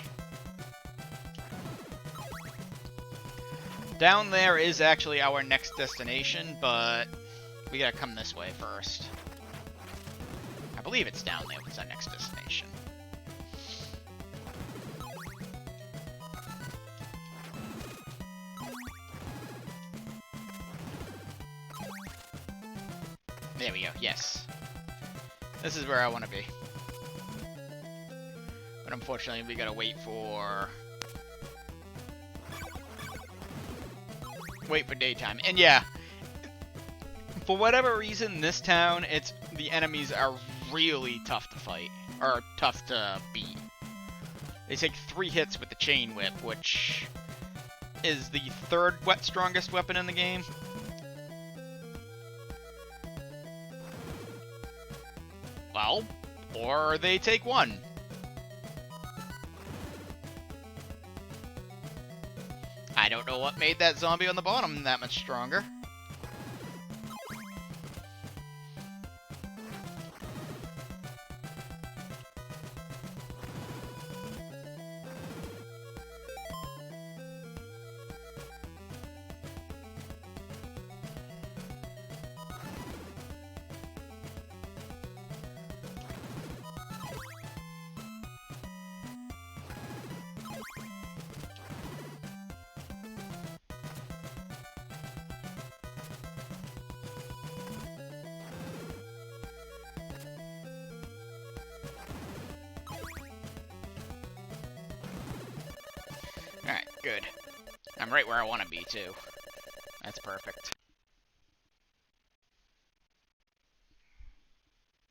A: Down there is actually our next destination, but we gotta come this way first. I believe it's down there was our next destination. There we go, yes. This is where I want to be. But unfortunately, we gotta wait for daytime. And yeah, for whatever reason, this town, the enemies are really tough to fight, or tough to beat. They take 3 hits with the Chain Whip, which is the 3rd strongest weapon in the game. Well, or they take 1. I don't know what made that zombie on the bottom that much stronger. Alright, good. I'm right where I want to be, too. That's perfect.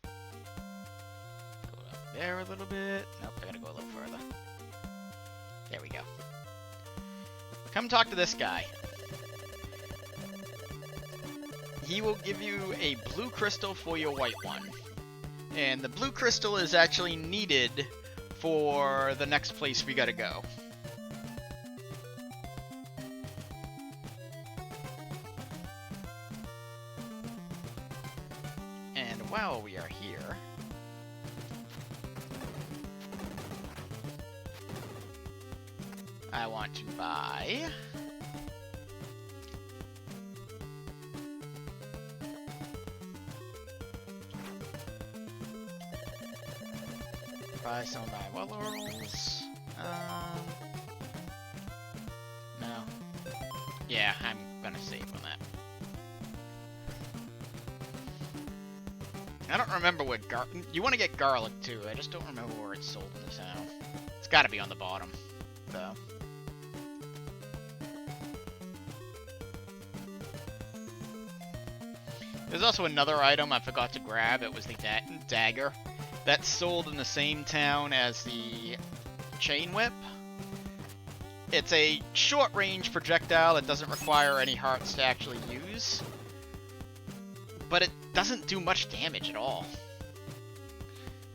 A: Go up there a little bit. Nope, I gotta go a little further. There we go. Come talk to this guy. He will give you a blue crystal for your white one. And the blue crystal is actually needed for the next place we gotta go. And while we are here, I want to buy... buy some of my well rolls. No. Yeah, I'm gonna save on that. I don't remember what you want to get garlic too. I just don't remember where it's sold in the town. It's got to be on the bottom, though. There's also another item I forgot to grab. It was the dagger. That's sold in the same town as the chain whip. It's a short-range projectile that doesn't require any hearts to actually use. But it doesn't do much damage at all.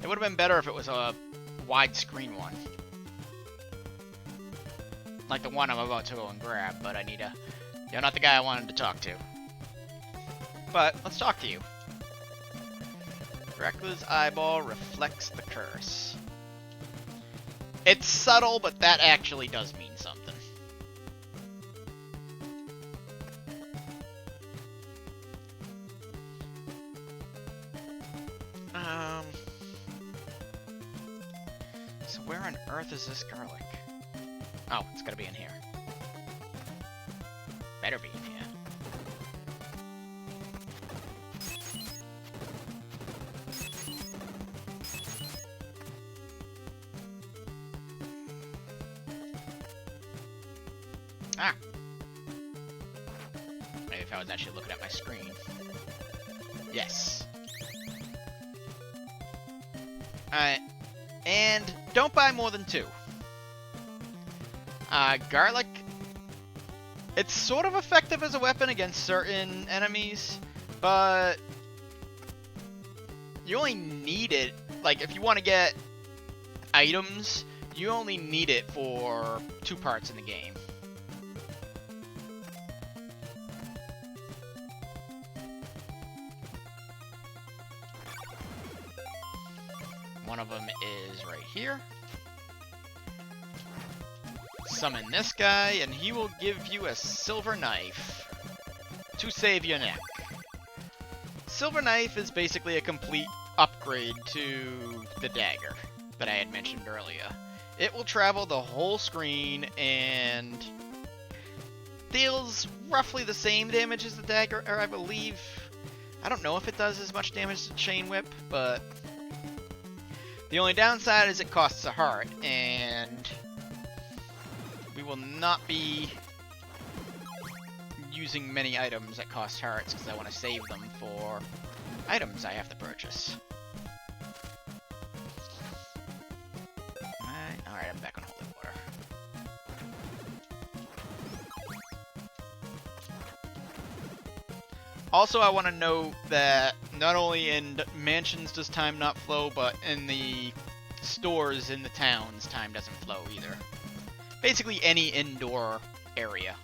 A: It would have been better if it was a widescreen one. Like the one I'm about to go and grab, but I need a... You're not the guy I wanted to talk to. But, let's talk to you. Dracula's eyeball reflects the curse. It's subtle, but that actually does mean something. So where on earth is this garlic? Oh, it's gotta be in here. Better be in here. Ah! Maybe if I was actually looking at my screen. Yes. Alright. And don't buy more than 2. Garlic. It's sort of effective as a weapon against certain enemies, but you only need it, like, if you want to get items, you only need it for 2 parts in the game. One of them is right here. Summon this guy, and he will give you a silver knife to save your neck. Silver knife is basically a complete upgrade to the dagger that I had mentioned earlier. It will travel the whole screen and deals roughly the same damage as the dagger, or I believe. I don't know if it does as much damage as the chain whip, but the only downside is it costs a heart, and we will not be using many items that cost hearts because I want to save them for items I have to purchase. Alright, I'm back on holy water. Also, I want to note that not only in mansions does time not flow, but in the stores in the towns, time doesn't flow either. Basically, any indoor area.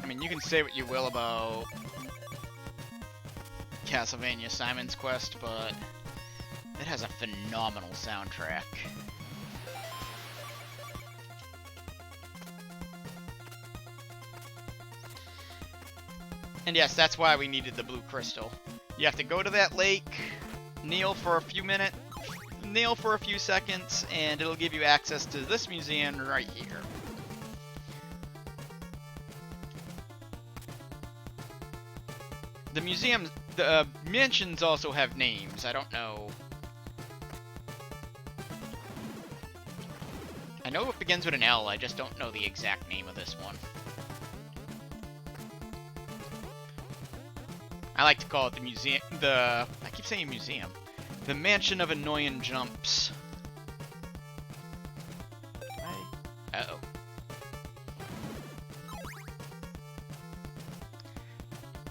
A: I mean, you can say what you will about Castlevania Simon's Quest, but it has a phenomenal soundtrack. And yes, that's why we needed the blue crystal. You have to go to that lake, kneel for a few minutes, kneel for a few seconds, and it'll give you access to this museum right here. The museums, the mansions also have names. I don't know. I know it begins with an L, I just don't know the exact name of this one. I like to call it the museum, I keep saying museum. The Mansion of Annoying Jumps. Uh-oh.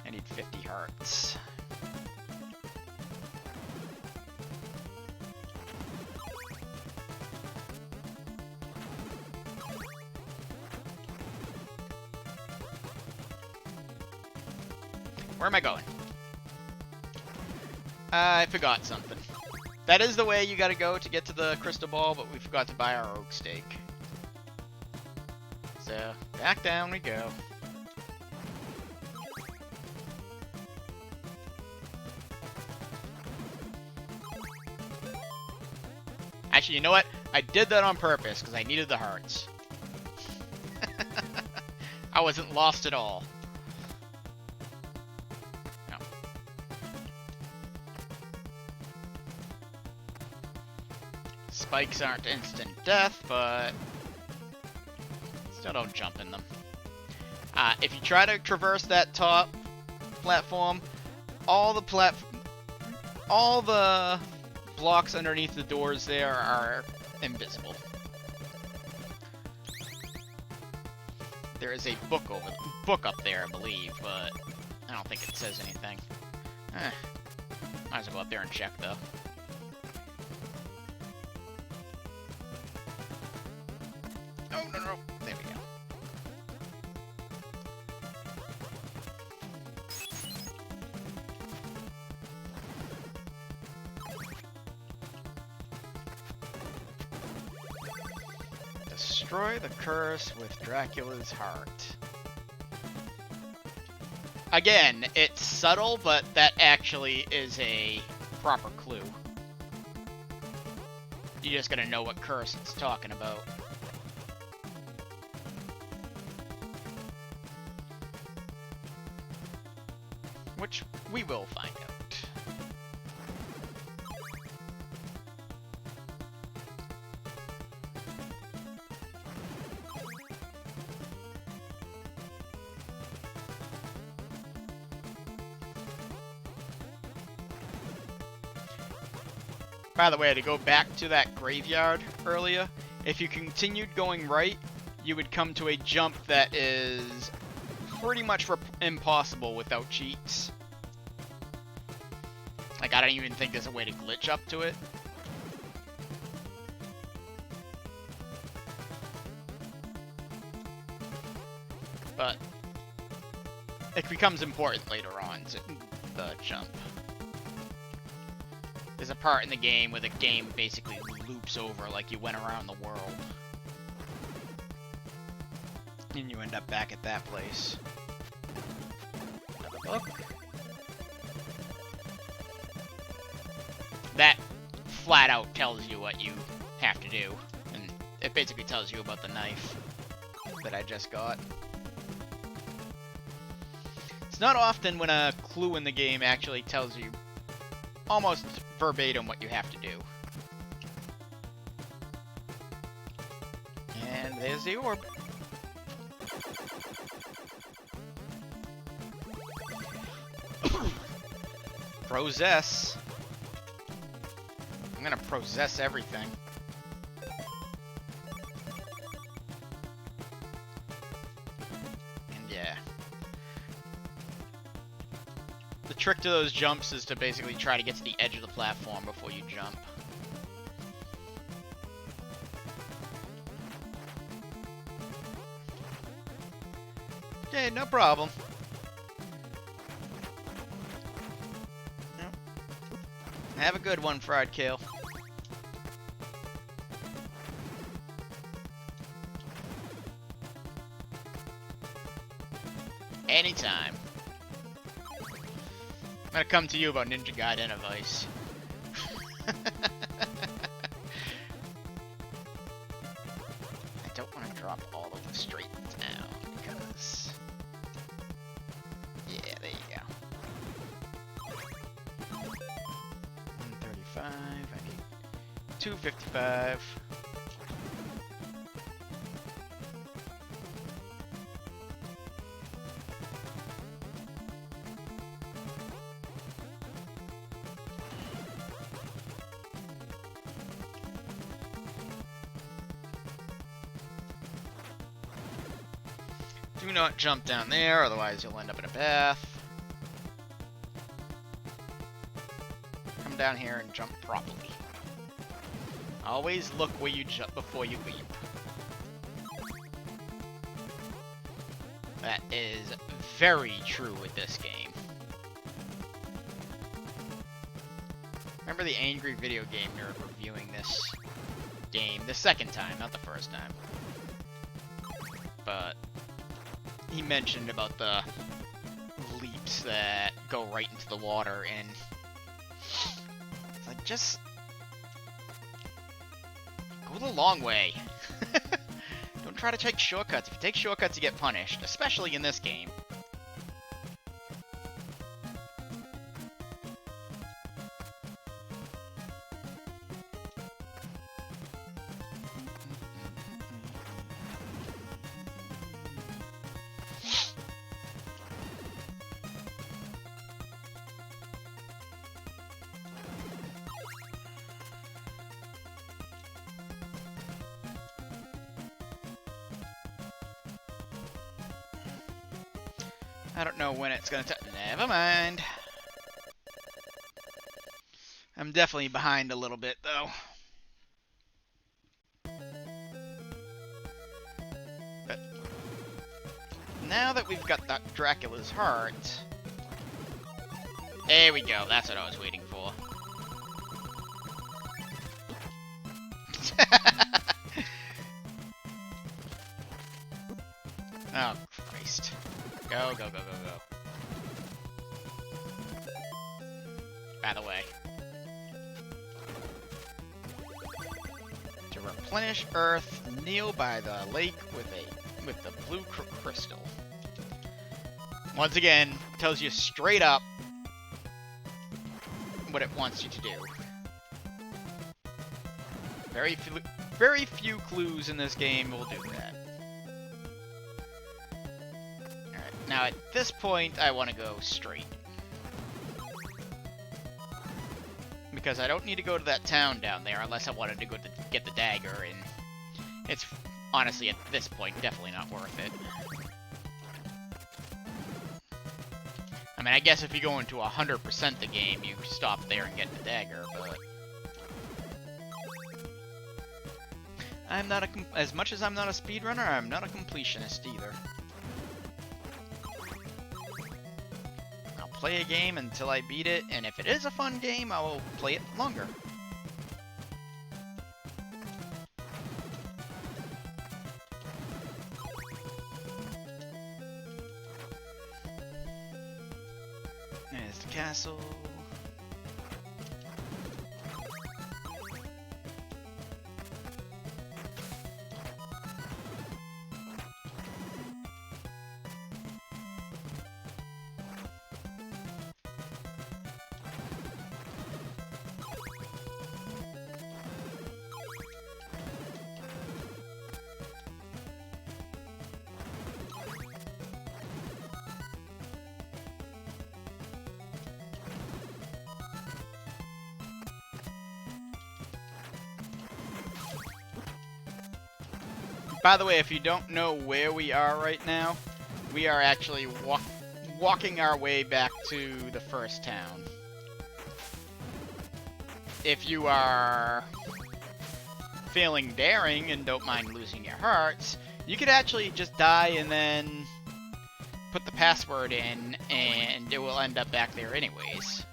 A: I need 50 hearts. Where am I going? I forgot something. That is the way you gotta go to get to the crystal ball, but we forgot to buy our oak steak. So, back down we go. Actually, you know what? I did that on purpose, because I needed the hearts. I wasn't lost at all. No. Spikes aren't instant death, but still don't jump in them. If you try to traverse that top platform, all the blocks underneath the doors there are invisible. There is a book up there, I believe, but I don't think it says anything. Might as well go up there and check, though. Oh, no. There we go. Destroy the curse with Dracula's heart. Again, it's subtle, but that actually is a proper clue. You just gotta know what curse it's talking about. Which we will find out. By the way, to go back to that graveyard earlier, if you continued going right, you would come to a jump that is pretty much impossible without cheats. Like, I don't even think there's a way to glitch up to it. But it becomes important later on, the jump. There's a part in the game where the game basically loops over like you went around the world. And you end up back at that place. Another book. That flat out tells you what you have to do. And it basically tells you about the knife that I just got. It's not often when a clue in the game actually tells you almost verbatim what you have to do. And there's the orb. Process. I'm gonna process everything. And yeah. The trick to those jumps is to basically try to get to the edge of the platform before you jump. Okay, no problem. Have a good one, Fried Kale. Anytime. I'm gonna come to you about Ninja Gaiden advice. I don't want to drop all the way straight down because... Yeah, there you go. 135, I need 255. Do not jump down there, otherwise you'll end up in a bath. Come down here and jump properly. Always look where you jump before you leap. That is very true with this game. Remember the angry video game nerd reviewing this game the second time, not the first time. But he mentioned about the leaps that go right into the water, and it's like, just go the long way. Don't try to take shortcuts. If you take shortcuts, you get punished, especially in this game. I don't know when it's gonna never mind. I'm definitely behind a little bit, though. But now that we've got that Dracula's heart... There we go, that's what I was waiting for. Oh, Christ. Go, go, go, go, go. By the way. To replenish Earth, kneel by the lake with the blue crystal. Once again, tells you straight up what it wants you to do. Very few clues in this game will do that. Now, at this point, I want to go straight. Because I don't need to go to that town down there unless I wanted to go to get the dagger, and it's honestly, at this point, definitely not worth it. I mean, I guess if you go into 100% the game, you stop there and get the dagger, but... I'm not as much as I'm not a speedrunner, I'm not a completionist either. Play a game until I beat it, and if it is a fun game, I will play it longer. There's the castle. By the way, if you don't know where we are right now, we are actually walking our way back to the first town. If you are feeling daring and don't mind losing your hearts, you could actually just die and then put the password in, and it will end up back there anyways.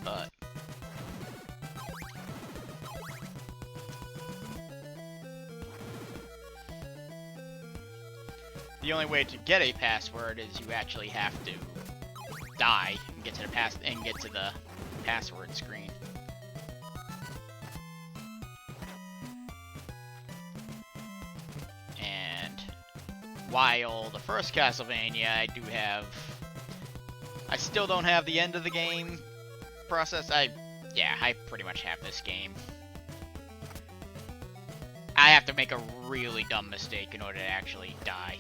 A: But the only way to get a password is you actually have to die and get to the password screen. And while the first Castlevania, I still don't have the end of the game process. I pretty much have this game. I have to make a really dumb mistake in order to actually die.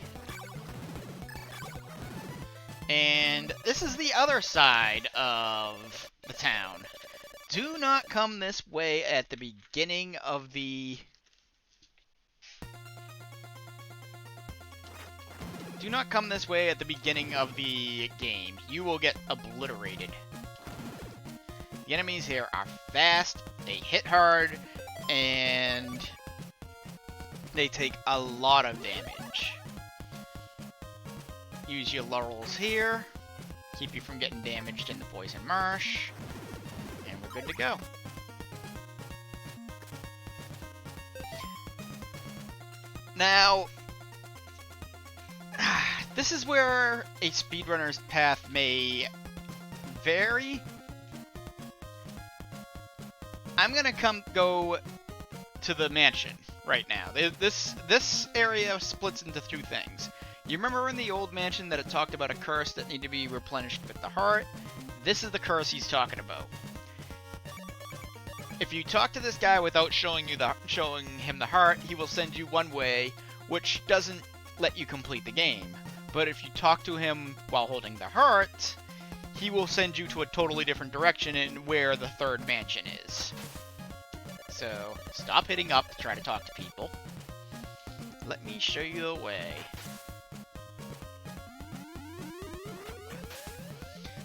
A: And this is the other side of the town. Do not come this way at the beginning of the... Do not come this way at the beginning of the game. You will get obliterated. The enemies here are fast, they hit hard, and they take a lot of damage. Use your laurels here, keep you from getting damaged in the poison marsh, and we're good to go. Now, this is where a speedrunner's path may vary. I'm gonna go to the mansion right now. This area splits into two things. You remember in the old mansion that it talked about a curse that needed to be replenished with the heart? This is the curse he's talking about. If you talk to this guy without showing him the heart, he will send you one way, which doesn't let you complete the game. But if you talk to him while holding the heart, he will send you to a totally different direction in where the third mansion is. So, stop hitting up to try to talk to people. Let me show you the way.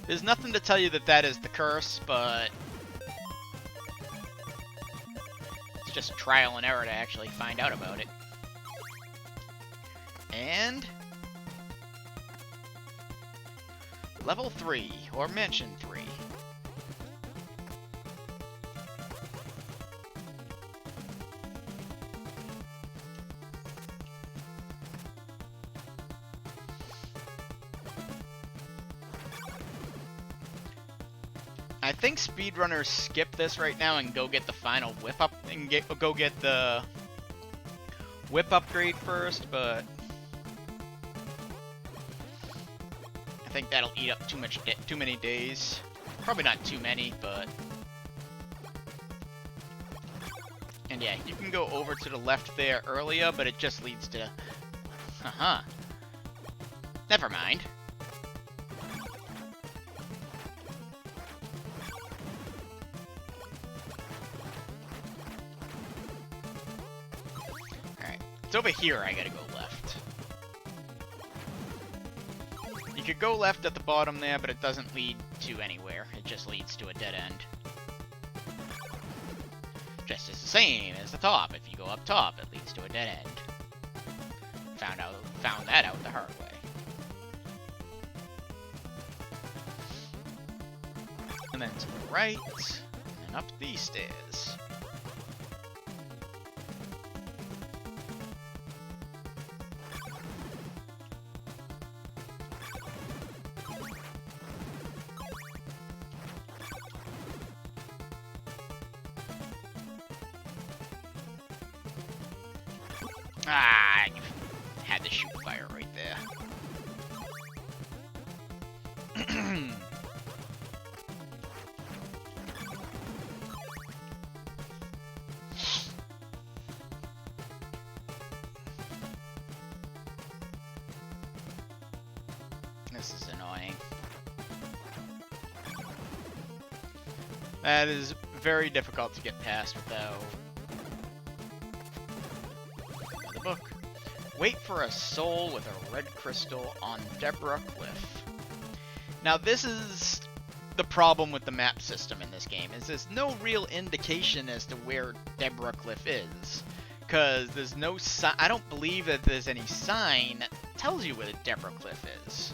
A: There's nothing to tell you that that is the curse, but it's just trial and error to actually find out about it. And level 3, or Mansion 3. I think speedrunners skip this right now and go get the final whip up and go get the whip upgrade first, but I think that'll eat up too many days. Probably not too many, but and yeah, you can go over to the left there earlier, but it just leads to never mind. It's over here I gotta go left. You could go left at the bottom there, but it doesn't lead to anywhere. It just leads to a dead end. Just as the same as the top. If you go up top, it leads to a dead end. Found that out the hard way. And then to the right, and up these stairs. Ah, you had to shoot fire right there. This is annoying. That is very difficult to get past without the book. Wait for a soul with a red crystal on Deborah Cliff. Now this is the problem with the map system in this game, is there's no real indication as to where Deborah Cliff is. Because there's no sign, I don't believe that there's any sign that tells you where the Deborah Cliff is.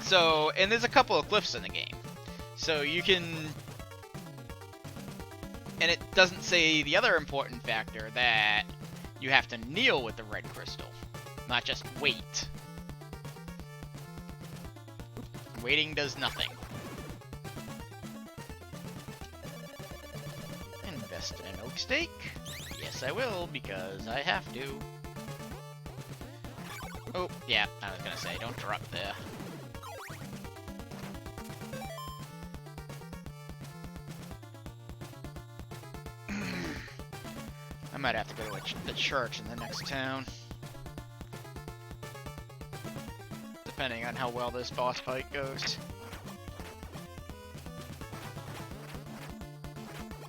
A: So, and there's a couple of cliffs in the game. So you can, and it doesn't say the other important factor, that you have to kneel with the red crystal, not just wait. Waiting does nothing. Invest in an oak stake? Yes, I will, because I have to. Oh, yeah, I was gonna say, don't drop there. I might have to go to the church in the next town. Depending on how well this boss fight goes.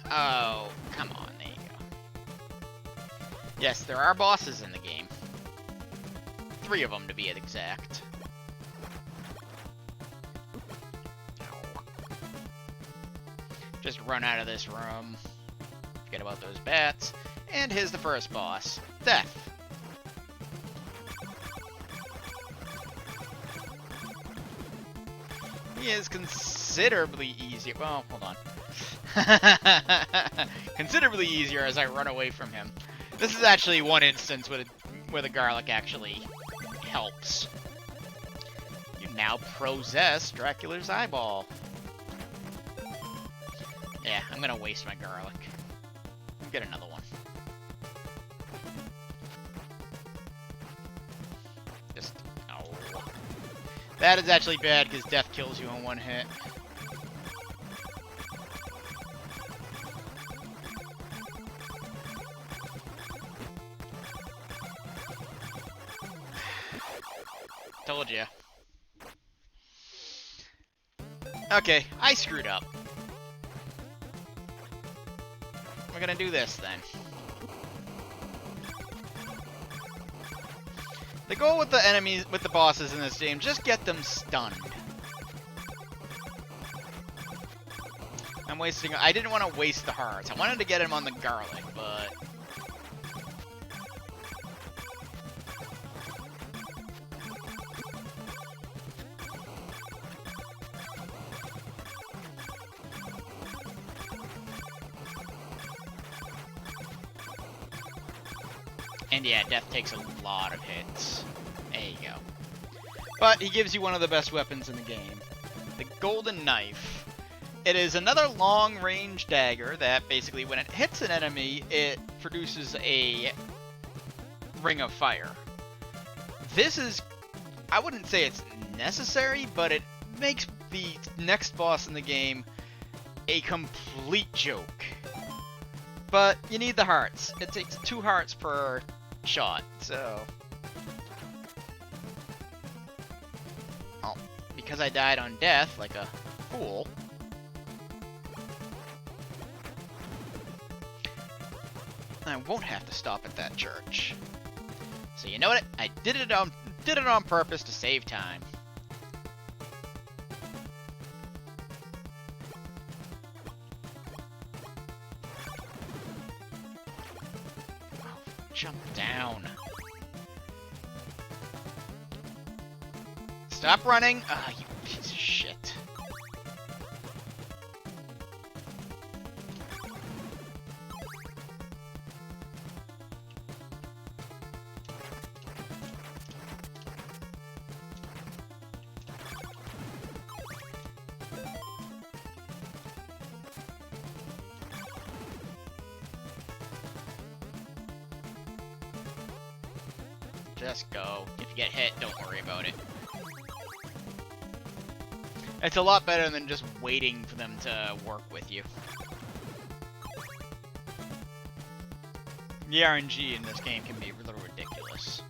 A: Oh, come on, there you go. Yes, there are bosses in the game. 3 of them to be exact. Ow. Just run out of this room. Forget about those bats. And here's the first boss, Death. He is considerably easier. Well, hold on. Considerably easier as I run away from him. This is actually one instance where the garlic actually helps. You now possess Dracula's eyeball. Yeah, I'm gonna waste my garlic. Get another one. Just, oh. That is actually bad, because death kills you in one hit. Told ya. Okay, I screwed up. We're gonna do this then. The goal with the enemies, with the bosses in this game, just get them stunned. I'm wasting. I didn't want to waste the hearts. I wanted to get him on the garlic, but. And yeah, death takes a lot of hits. There you go. But he gives you one of the best weapons in the game. The Golden Knife. It is another long-range dagger that basically, when it hits an enemy, it produces a ring of fire. This is, I wouldn't say it's necessary, but it makes the next boss in the game a complete joke. But you need the hearts. It takes 2 hearts per shot, so... Oh, because I died on death like a fool... I won't have to stop at that church. So you know what? I did it on purpose to save time. Jump down. Stop running. Ah, you piece of shit. Just go. If you get hit, don't worry about it. It's a lot better than just waiting for them to work with you. The RNG in this game can be a little ridiculous.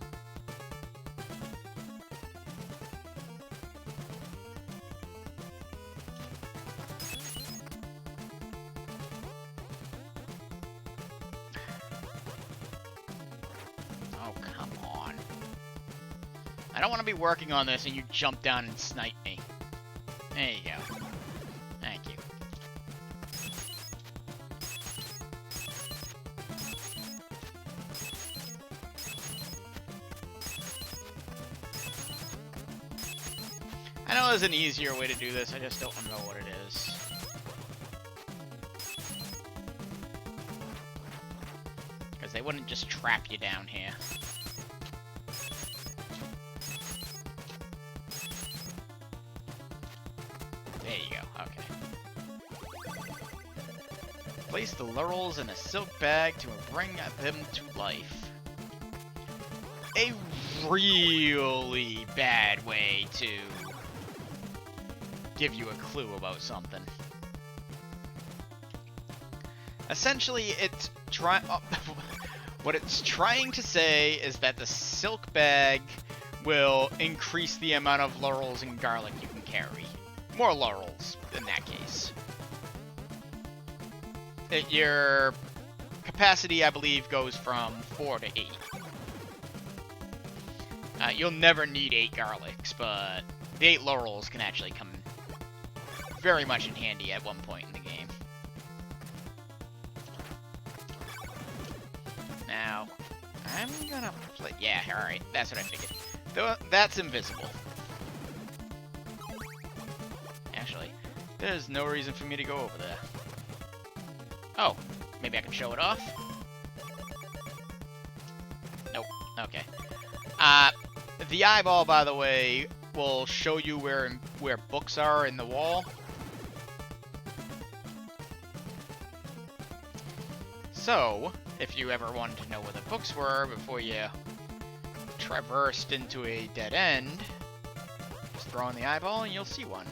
A: Oh, come on. I don't want to be working on this and you jump down and snipe me. There you go. Thank you. I know there's an easier way to do this, I just don't know what it is. Because they wouldn't just trap you down here. There you go, okay. Place the laurels in a silk bag to bring them to life. A really bad way to give you a clue about something. Essentially, it's what it's trying to say is that the silk bag will increase the amount of laurels and garlic you can carry. More laurels, in that case. Your capacity, I believe, goes from 4 to 8. You'll never need 8 garlics, but the 8 laurels can actually come very much in handy at one point in the game. Now, I'm gonna play... Yeah, alright, that's what I figured. Though that's invisible. Actually, there's no reason for me to go over there. Oh, maybe I can show it off? Nope. Okay. The eyeball, by the way, will show you where books are in the wall. So, if you ever wanted to know where the books were before you traversed into a dead end, just throw in the eyeball and you'll see one.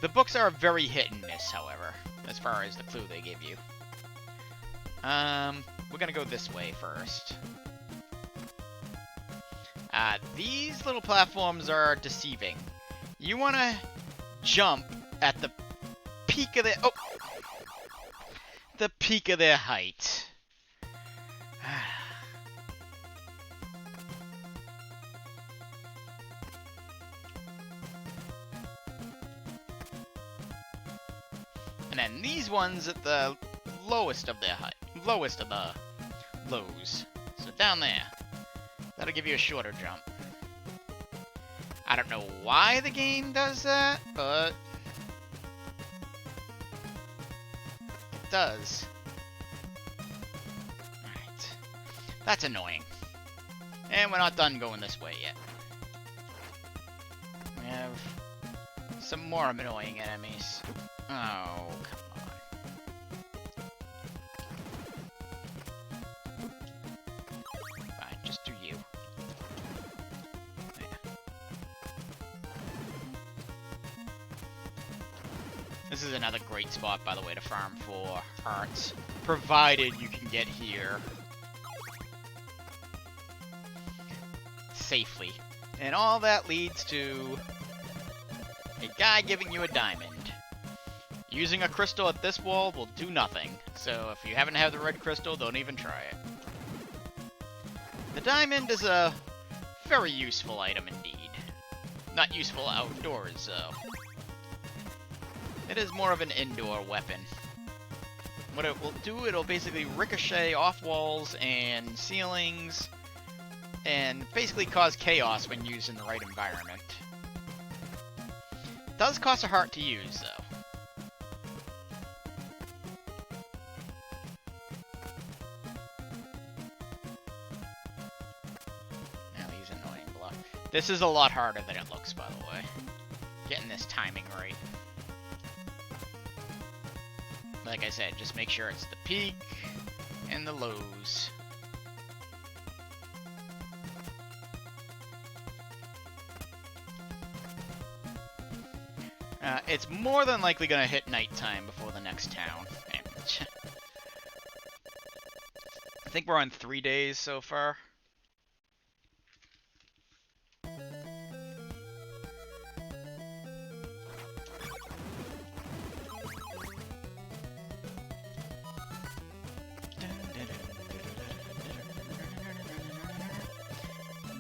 A: The books are very hit and miss, however, as far as the clue they give you. We're gonna go this way first. These little platforms are deceiving. You wanna jump at the peak of the peak of their height. And then these ones at the lowest of their height. Lowest of the lows. So down there. That'll give you a shorter jump. I don't know why the game does that, but it does. Alright. That's annoying. And we're not done going this way yet. We have some more annoying enemies. Oh, come on. Fine, just do you. Yeah. This is another great spot, by the way, to farm for hearts, provided you can get here safely. And all that leads to a guy giving you a diamond. Using a crystal at this wall will do nothing, so if you haven't had the red crystal, don't even try it. The diamond is a very useful item indeed. Not useful outdoors, though. It is more of an indoor weapon. What it will do, it'll basically ricochet off walls and ceilings, and basically cause chaos when used in the right environment. It does cost a heart to use, though. This is a lot harder than it looks, by the way. Getting this timing right. Like I said, just make sure it's the peak and the lows. It's more than likely going to hit nighttime before the next town. I think we're on 3 days so far.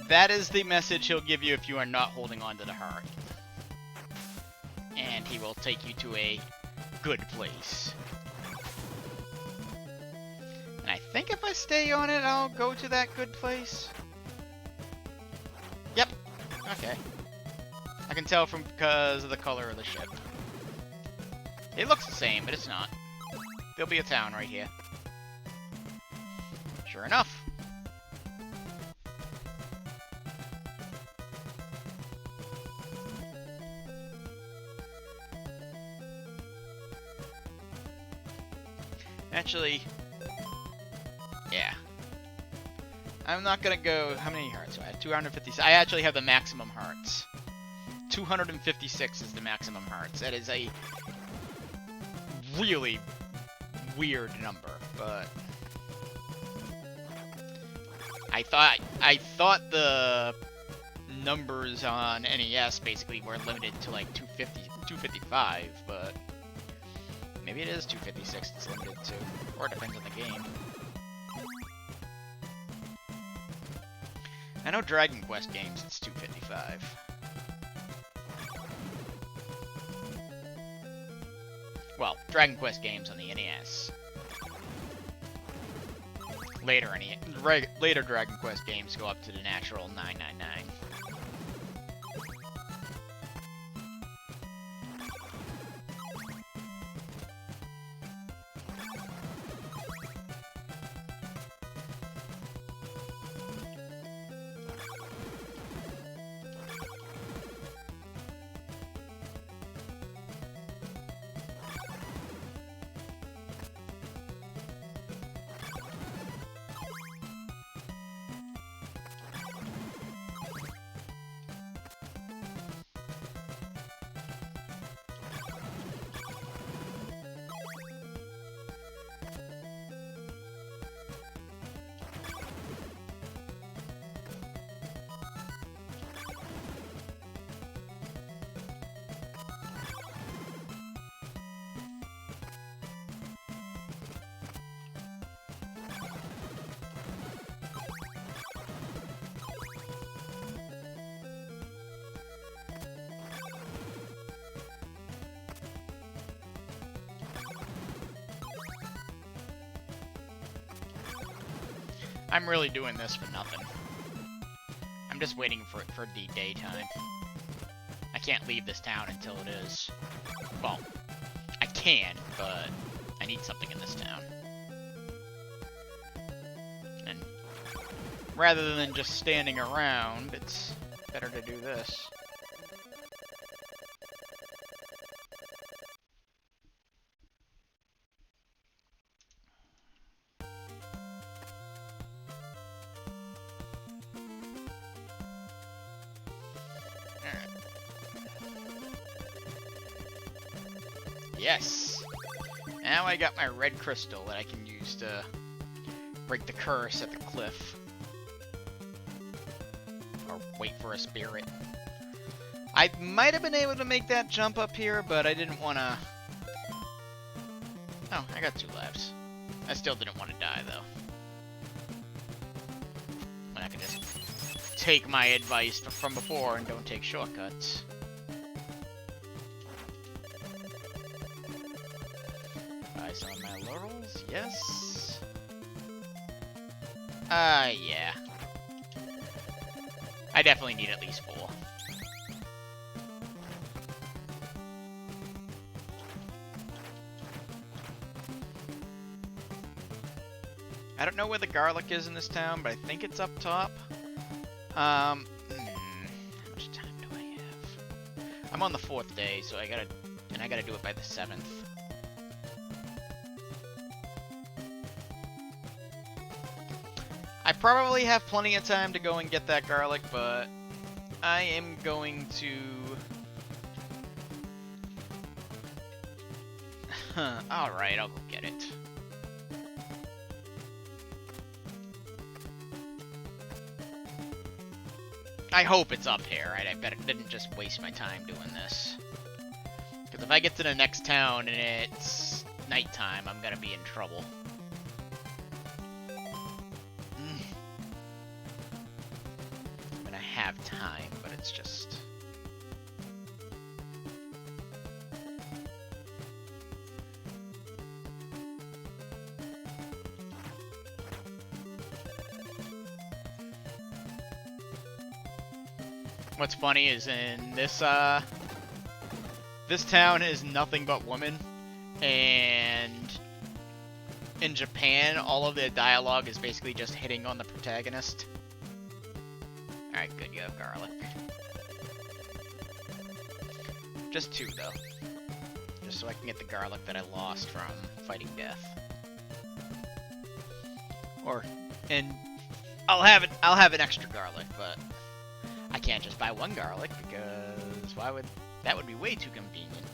A: That is the message he'll give you if you are not holding on to the heart. And he will take you to a good place. And I think if I stay on it, I'll go to that good place. Yep. Okay. I can tell from because of the color of the ship. It looks the same, but it's not. There'll be a town right here. Sure enough. Actually, yeah. I'm not gonna go. How many hearts do I have? 256. I actually have the maximum hearts. 256 is the maximum hearts. That is a really weird number, but I thought the numbers on NES basically were limited to like 250, 255, but maybe it is 256 it's limited to, or it depends on the game. I know Dragon Quest games it's 255. Well, Dragon Quest games on the NES. Later Dragon Quest games go up to the natural 999. I'm really doing this for nothing. I'm just waiting for the daytime. I can't leave this town until it is. Well, I can, but I need something in this town. And rather than just standing around, it's better to do this. Yes! Now I got my red crystal that I can use to break the curse at the cliff. Or wait for a spirit. I might have been able to make that jump up here, but I didn't want to... Oh, I got 2 lives. I still didn't want to die, though. When I could just take my advice from before and don't take shortcuts. Some of my laurels, yes. Yeah. I definitely need at least 4. I don't know where the garlic is in this town, but I think it's up top. How much time do I have? I'm on the 4th day, so I gotta do it by the 7th. I probably have plenty of time to go and get that garlic, but I am going to... Alright, I'll go get it. I hope it's up here, right? I bet it didn't just waste my time doing this. Because if I get to the next town and it's nighttime, I'm gonna be in trouble. Have time, but it's just... What's funny is in this, this town is nothing but women, and in Japan, all of the dialogue is basically just hitting on the protagonist. Alright, good, you have garlic. Just 2, though. Just so I can get the garlic that I lost from fighting death. And I'll have an extra garlic, but I can't just buy 1 garlic, because that would be way too convenient.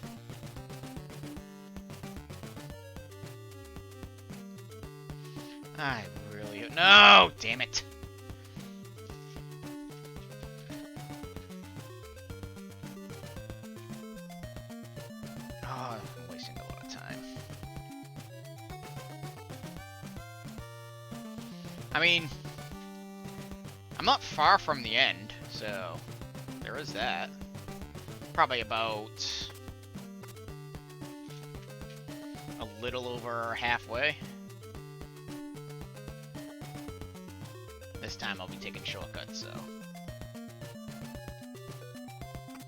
A: I really... No! Damn it! Oh, I'm wasting a lot of time. I mean, I'm not far from the end, so there is that. Probably about a little over halfway. This time I'll be taking shortcuts, so.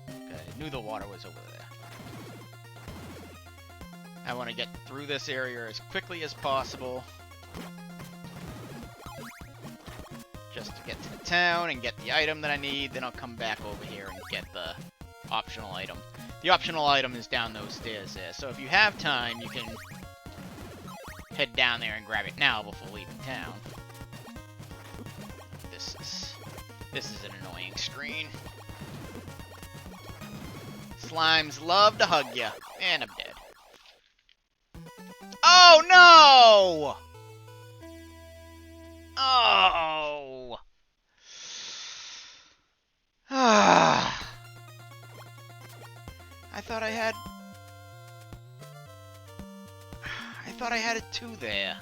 A: Okay, I knew the water was over there. I want to get through this area as quickly as possible. Just to get to the town and get the item that I need, then I'll come back over here and get the optional item. The optional item is down those stairs there, so if you have time, you can head down there and grab it now before leaving town. This is an annoying screen. Slimes love to hug ya, and I'm dead. Oh no! Oh! Ah! I thought I had a 2 there.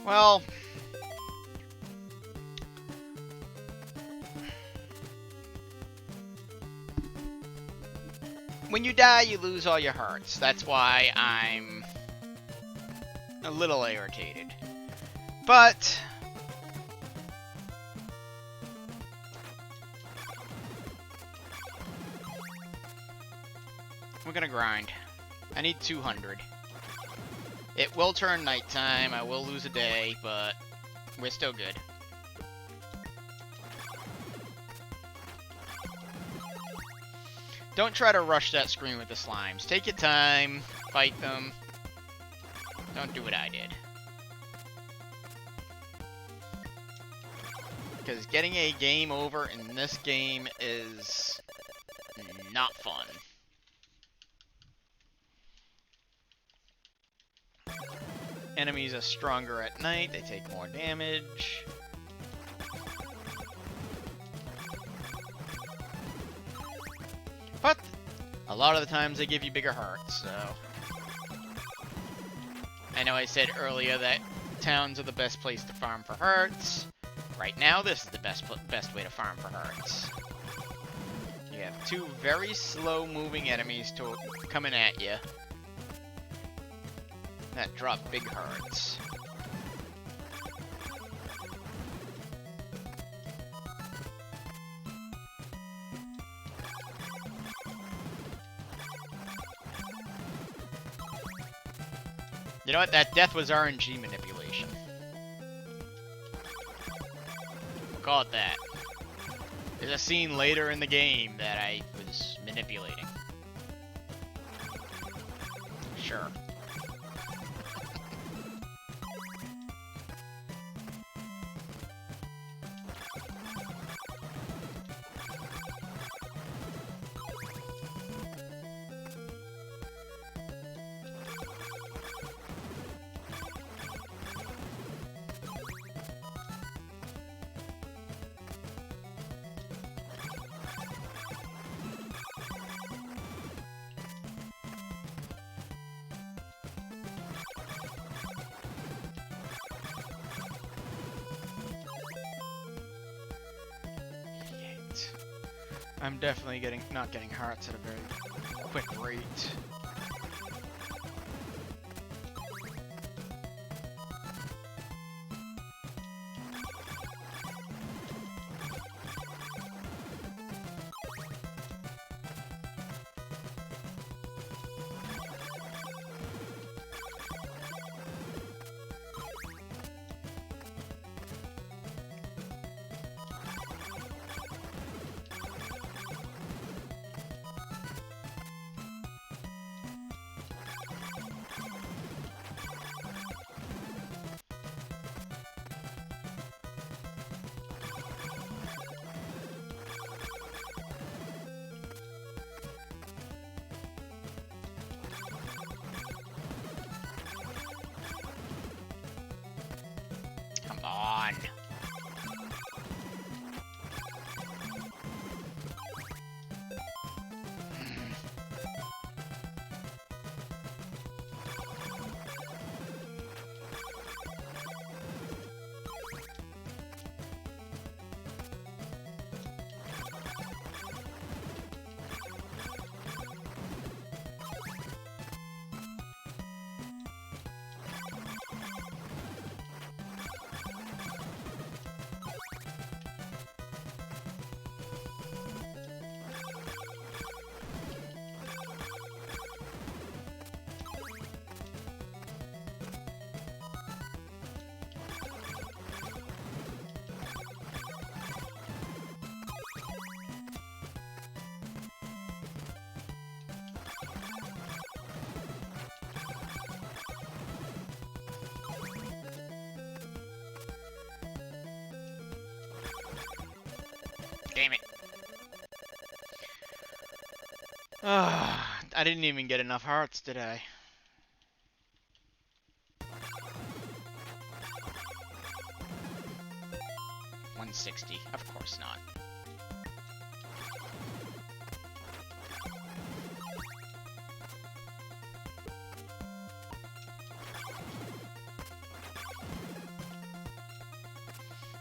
A: Well, when you die, you lose all your hearts. That's why I'm a little irritated. But we're gonna grind. I need 200. It will turn nighttime, I will lose a day, but we're still good. Don't try to rush that screen with the slimes. Take your time, fight them. Don't do what I did. Because getting a game over in this game is not fun. Enemies are stronger at night, they take more damage. But a lot of the times they give you bigger hearts, so... I know I said earlier that towns are the best place to farm for hearts. Right now, this is the best way to farm for hearts. You have two very slow-moving enemies coming at you that drop big hearts. You know what? That death was RNG manipulation. We'll call it that. There's a scene later in the game that I was manipulating. Sure. I'm definitely not getting hearts at a very quick rate. On. Damn it. I didn't even get enough hearts, did I? $160. Of course not.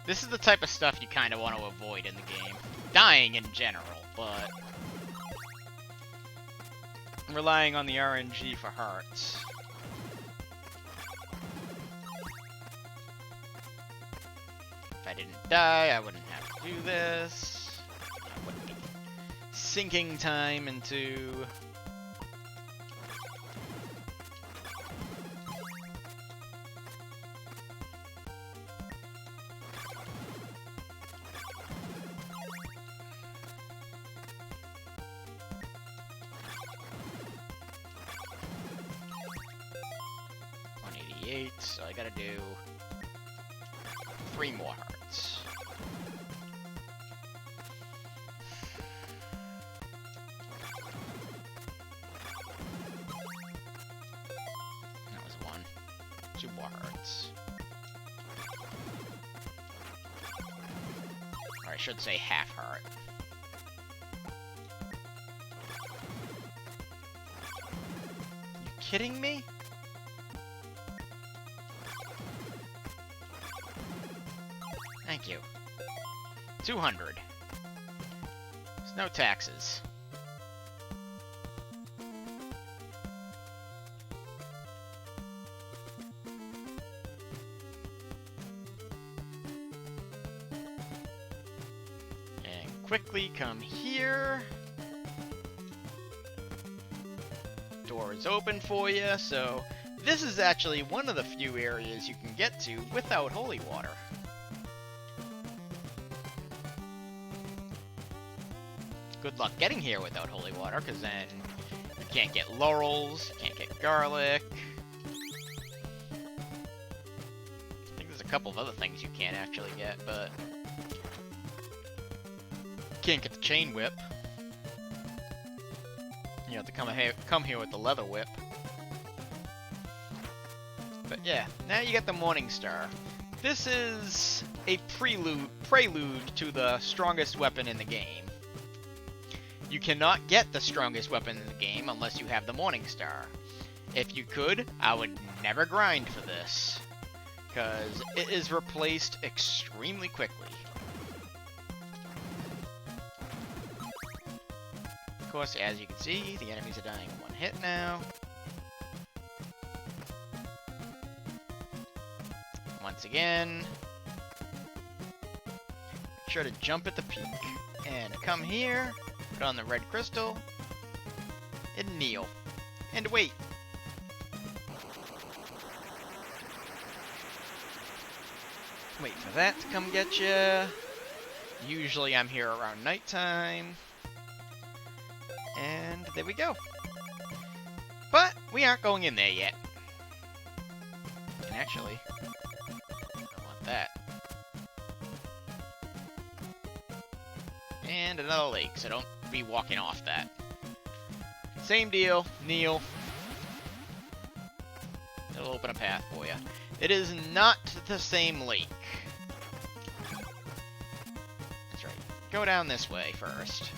A: This is the type of stuff you kind of want to avoid in the game. Dying in general, but relying on the RNG for hearts. didn't die, I wouldn't have to do this. I wouldn't be sinking time into... So I gotta do 3 more hearts. That was 1. 2 more hearts. Or I should say half heart. You kidding me? Thank you. 200. There's no taxes. And quickly come here. Door is open for you, so this is actually one of the few areas you can get to without holy water. Good luck getting here without holy water, because then you can't get laurels, you can't get garlic. I think there's a couple of other things you can't actually get, but... Can't get the chain whip. You have to come here with the leather whip. But yeah, now you get the Morning Star. This is a prelude to the strongest weapon in the game. You cannot get the strongest weapon in the game unless you have the Morning Star. If you could, I would never grind for this, because it is replaced extremely quickly. Of course, as you can see, the enemies are dying in 1 hit now. Once again, make sure to jump at the peak, and come here. Put on the red crystal, and kneel, and wait. Wait for that to come get you. Usually I'm here around nighttime. And there we go. But we aren't going in there yet. And actually, I want that. And another lake, so don't be walking off that. Same deal, kneel. It'll open a path for you. It is not the same lake. That's right. Go down this way first.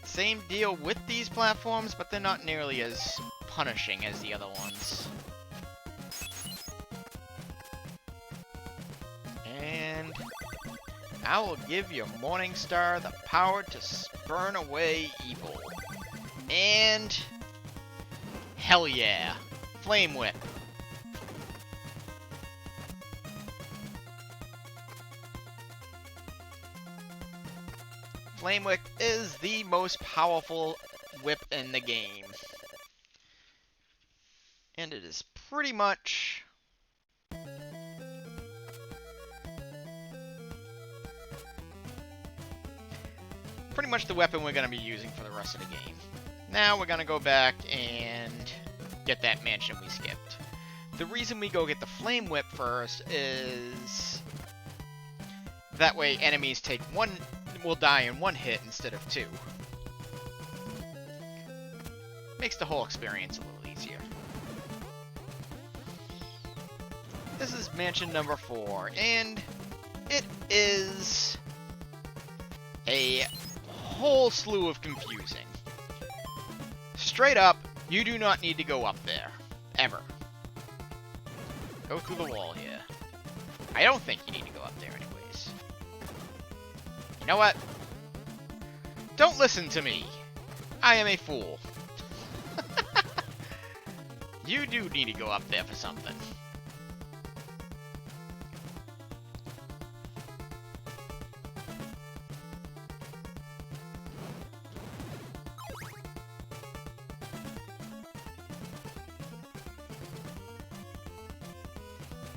A: Same deal with these platforms, but they're not nearly as punishing as the other ones. And I will give your Morning Star the power to spurn away evil. And hell yeah, Flame Whip. Flame Whip is the most powerful whip in the game. And it is pretty much the weapon we're going to be using for the rest of the game. Now we're going to go back and get that mansion we skipped. The reason we go get the Flame Whip first is that way enemies will die in 1 hit instead of 2. Makes the whole experience a little easier. This is mansion number 4, and it is a whole slew of confusing. Straight up, you do not need to go up there. Ever. Go through the wall here. I don't think you need to go up there anyways. You know what? Don't listen to me. I am a fool. You do need to go up there for something.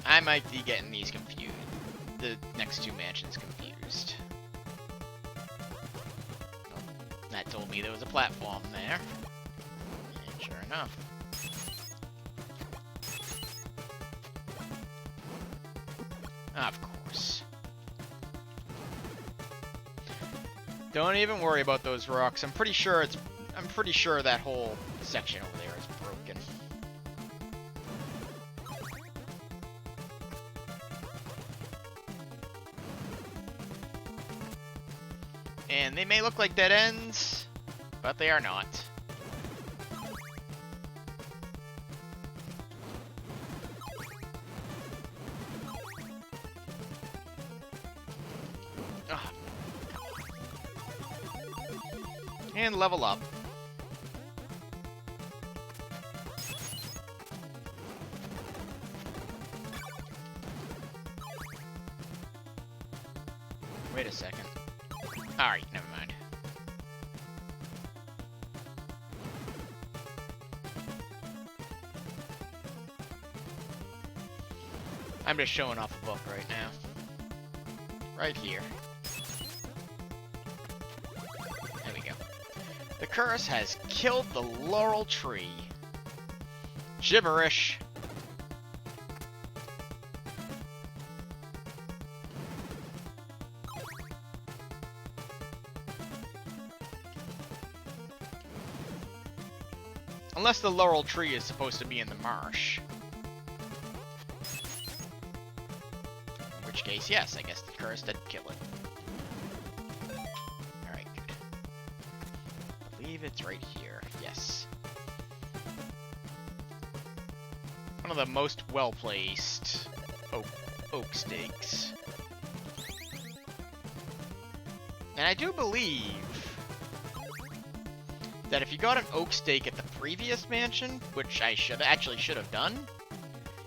A: I might be getting these confused. The next two mansions confused. Oh, that told me there was a platform there. And sure enough. Of course. Don't even worry about those rocks. I'm pretty sure that whole section over there is broken. And they may look like dead ends, but they are not. Ugh. And level up. Wait a second. Alright, never mind. I'm just showing off a book right now. Right here. There we go. The curse has killed the laurel tree. Gibberish. Unless the laurel tree is supposed to be in the marsh. In which case, yes, I guess the curse did kill it. Alright, good. I believe it's right here. Yes. One of the most well-placed oak stakes. And I do believe that if you got an oak stake at the previous mansion, which I should have done,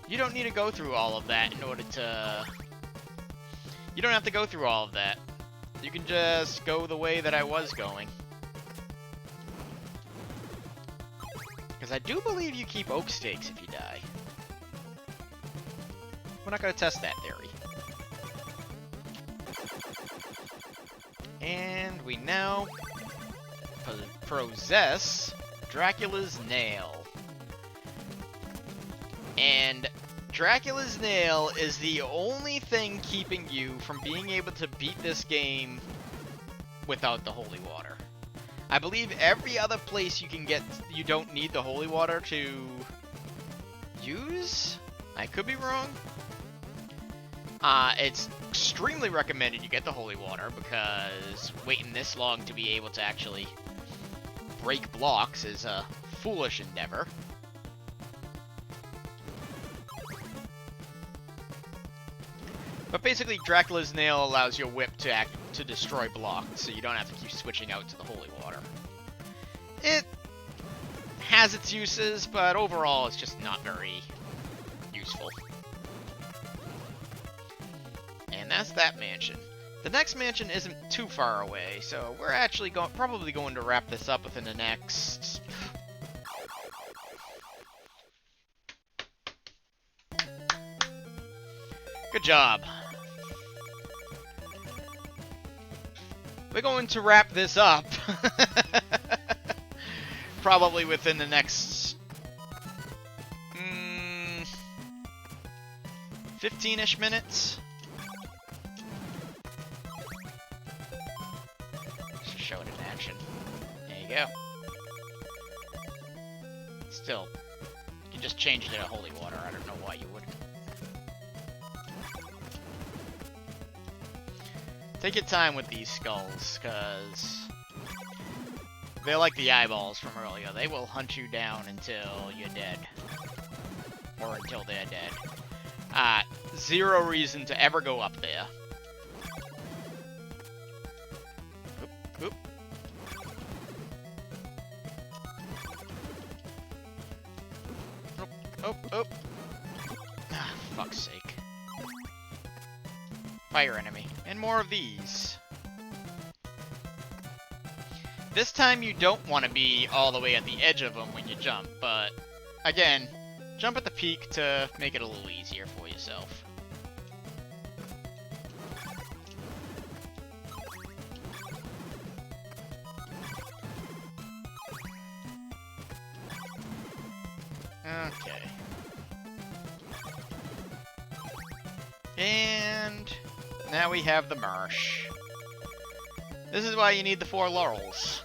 A: you don't need to go through all of that in order to... You don't have to go through all of that. You can just go the way that I was going. Because I do believe you keep oak stakes if you die. We're not going to test that theory. And we now possess Dracula's Nail. And Dracula's Nail is the only thing keeping you from being able to beat this game without the holy water. I believe every other place you can get, you don't need the holy water to use? I could be wrong. It's extremely recommended you get the holy water, because waiting this long to be able to actually break blocks is a foolish endeavor. But basically, Dracula's Nail allows your whip to destroy blocks, so you don't have to keep switching out to the holy water. It has its uses, but overall it's just not very useful. And that's that mansion. The next mansion isn't too far away, so we're actually probably going to wrap this up within the next... Good job. We're going to wrap this up. Probably within the next... 15-ish minutes. Just show it in action. There you go. Still, you can just change it to holy water. I don't know why you wouldn't. Take your time with these skulls, because they're like the eyeballs from earlier. They will hunt you down until you're dead. Or until they're dead. Zero reason to ever go up there. Oop, oop. Nope. oh, oh. Ah, fuck's sake. Fire enemy. And more of these. This time you don't want to be all the way at the edge of them when you jump, but again, jump at the peak to make it a little easier for yourself. Okay. And now we have the marsh. This is why you need the 4 laurels.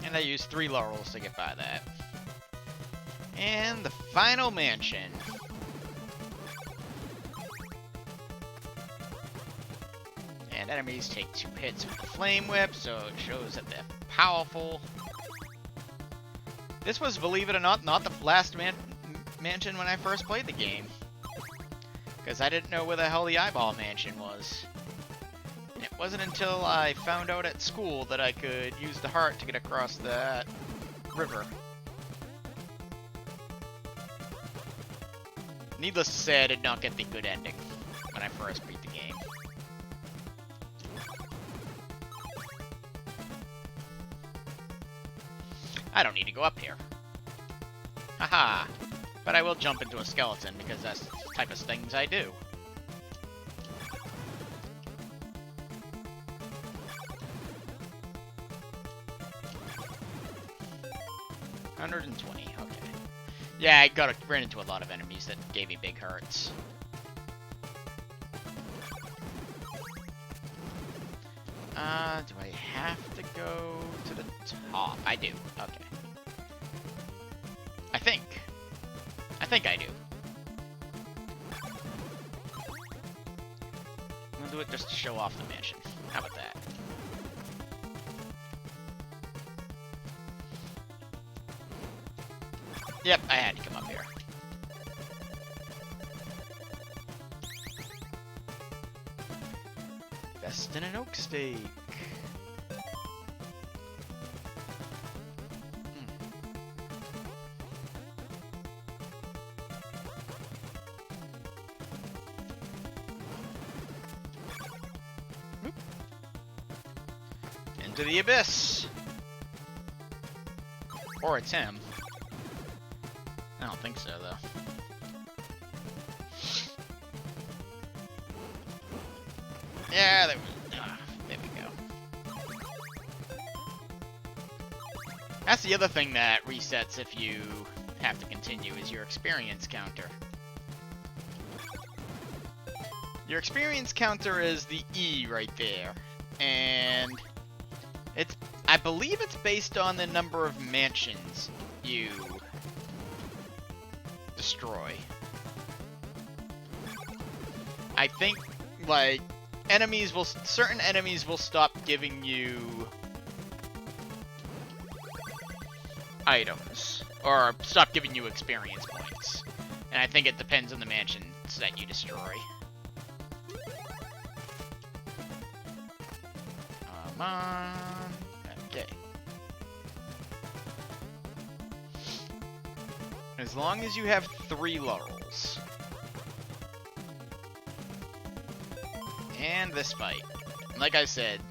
A: And I used 3 laurels to get by that. And the final mansion. And enemies take 2 hits with the flame whip, so it shows that they're powerful. This was, believe it or not the last mansion when I first played the game. Because I didn't know where the hell the eyeball mansion was. And it wasn't until I found out at school that I could use the heart to get across that river. Needless to say, I did not get the good ending when I first beat the game. I don't need to go up here. Haha. But I will jump into a skeleton because that's the type of things I do. $120, okay. Yeah, I ran into a lot of enemies that gave me big hurts. Do I have to go to the top? I do, okay. I think I do. I'm gonna do it just to show off the mansion. How about that? Yep, I had to come up here. Best in an oak steak. Into the abyss. Or it's him. I don't think so, though. Yeah, there we go. That's the other thing that resets if you have to continue, is your experience counter. Your experience counter is the E right there. And I believe it's based on the number of mansions you destroy. I think, like, certain enemies will stop giving you items, or stop giving you experience points. And I think it depends on the mansions that you destroy. Come on. Okay. As long as you have 3 laurels. And this fight. Like I said,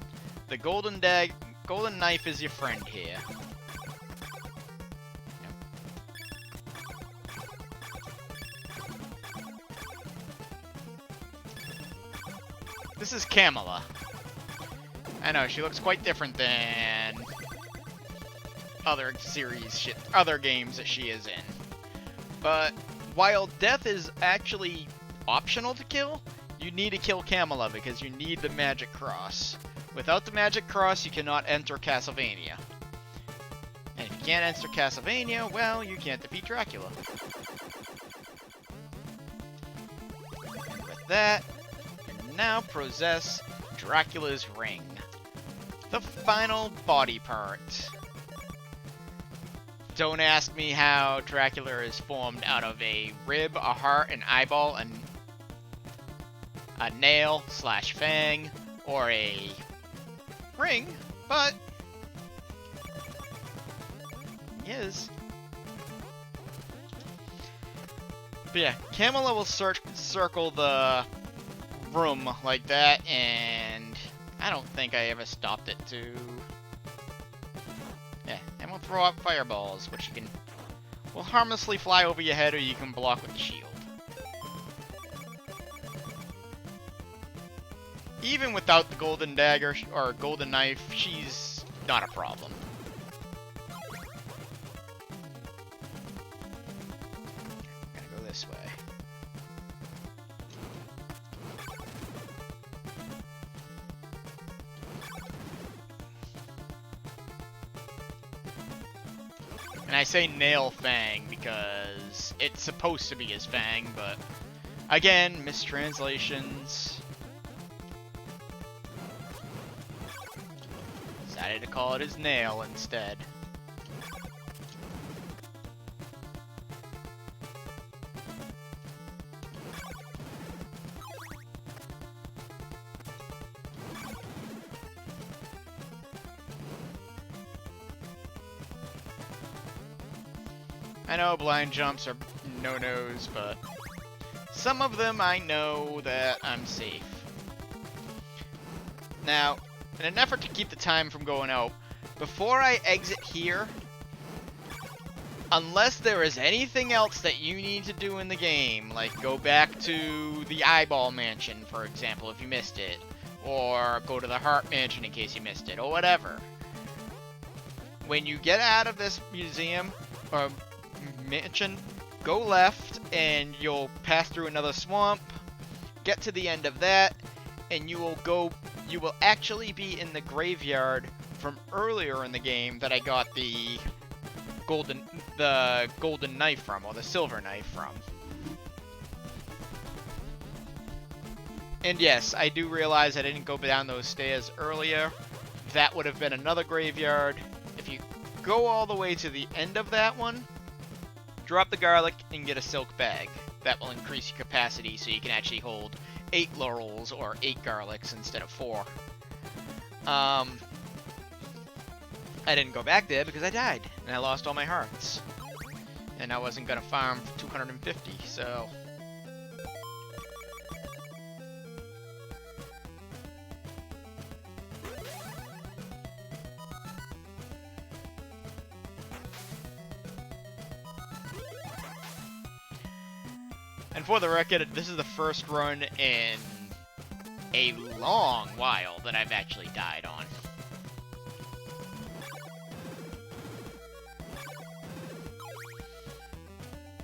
A: the golden knife is your friend here. This is Kamala. I know, she looks quite different than other games that she is in. But while death is actually optional to kill, you need to kill Kamala because you need the magic cross. Without the magic cross, you cannot enter Castlevania. And if you can't enter Castlevania, well, you can't defeat Dracula. And with that, you now possess Dracula's ring. The final body part. don't ask me how Dracula is formed out of a rib, a heart, an eyeball, and a nail slash fang, or a ring, but he is. But yeah, Camilla will circle the room like that, and I don't think I ever stopped it to... Yeah, and we'll throw up fireballs, which you can... will harmlessly fly over your head, or you can block with the shield. Even without the golden dagger, or golden knife, she's not a problem. I'm gonna go this way. And I say nail fang because it's supposed to be his fang, but again, mistranslations. Decided to call it his nail instead. I know blind jumps are no-nos, but some of them I know that I'm safe. Now, in an effort to keep the time from going out, before I exit here, unless there is anything else that you need to do in the game, like go back to the Eyeball Mansion, for example, if you missed it, or go to the Heart Mansion in case you missed it, or whatever. When you get out of this museum, or mansion, go left, and you'll pass through another swamp, get to the end of that, and you will actually be in the graveyard from earlier in the game that I got the golden knife from, or the silver knife from. And yes, I do realize I didn't go down those stairs earlier. That would have been another graveyard. If you go all the way to the end of that one, drop the garlic and get a silk bag. That will increase your capacity so you can actually hold 8 laurels or 8 garlics instead of 4. I didn't go back there because I died and I lost all my hearts. And I wasn't gonna farm for 250, so... And for the record, this is the first run in a long while that I've actually died on.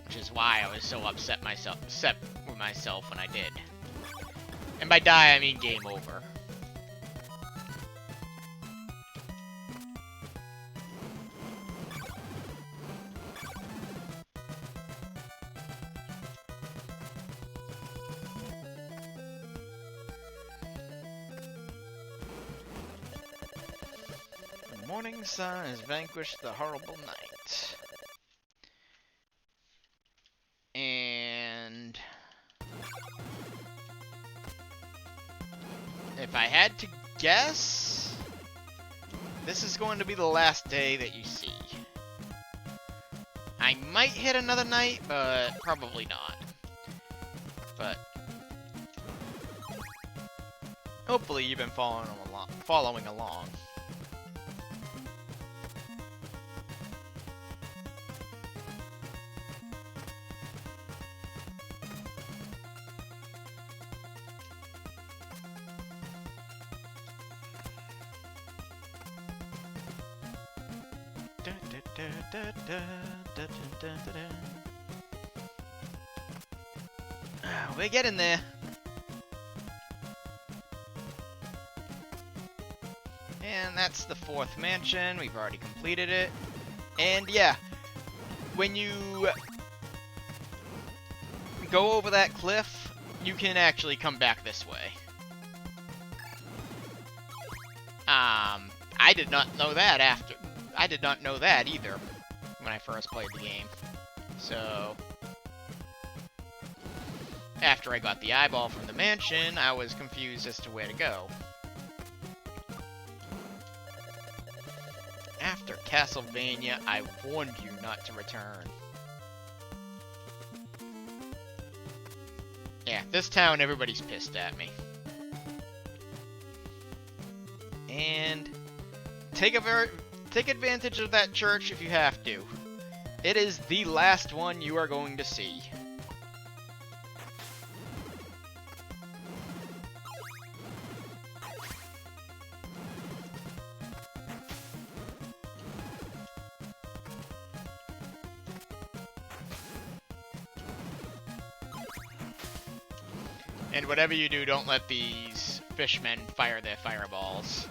A: Which is why I was so upset with myself when I did. And by die, I mean game over. The morning sun has vanquished the horrible night. And if I had to guess, this is going to be the last day that you see. I might hit another night, but probably not. But hopefully you've been following along. We're getting there. And that's the 4th mansion. We've already completed it. And yeah, when you go over that cliff, you can actually come back this way. I did not know that either when I first played the game. So, after I got the eyeball from the mansion, I was confused as to where to go. After Castlevania, I warned you not to return. Yeah, this town, everybody's pissed at me. And take advantage of that church if you have to. It is the last one you are going to see. And whatever you do, don't let these fishmen fire their fireballs.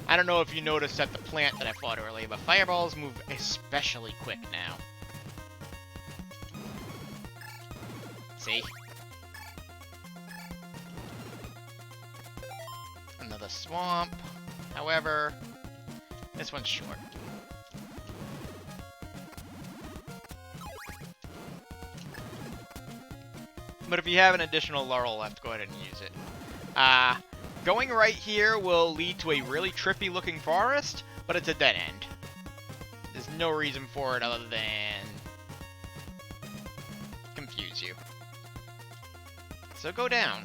A: I don't know if you noticed at the plant that I fought earlier, but fireballs move especially quick now. See? Another swamp. However, this one's short. But if you have an additional laurel left, go ahead and use it. Going right here will lead to a really trippy looking forest, but it's a dead end. There's no reason for it other than confuse you. So go down.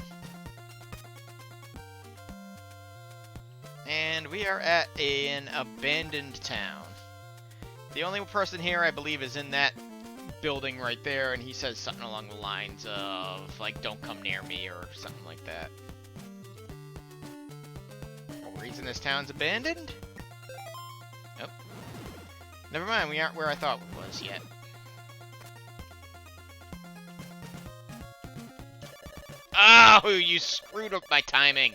A: And we are at an abandoned town. The only person here, I believe, is in that building right there, and he says something along the lines of, like, don't come near me, or something like that. The reason this town's abandoned? Nope. Never mind, we aren't where I thought it was yet. Oh, you screwed up my timing!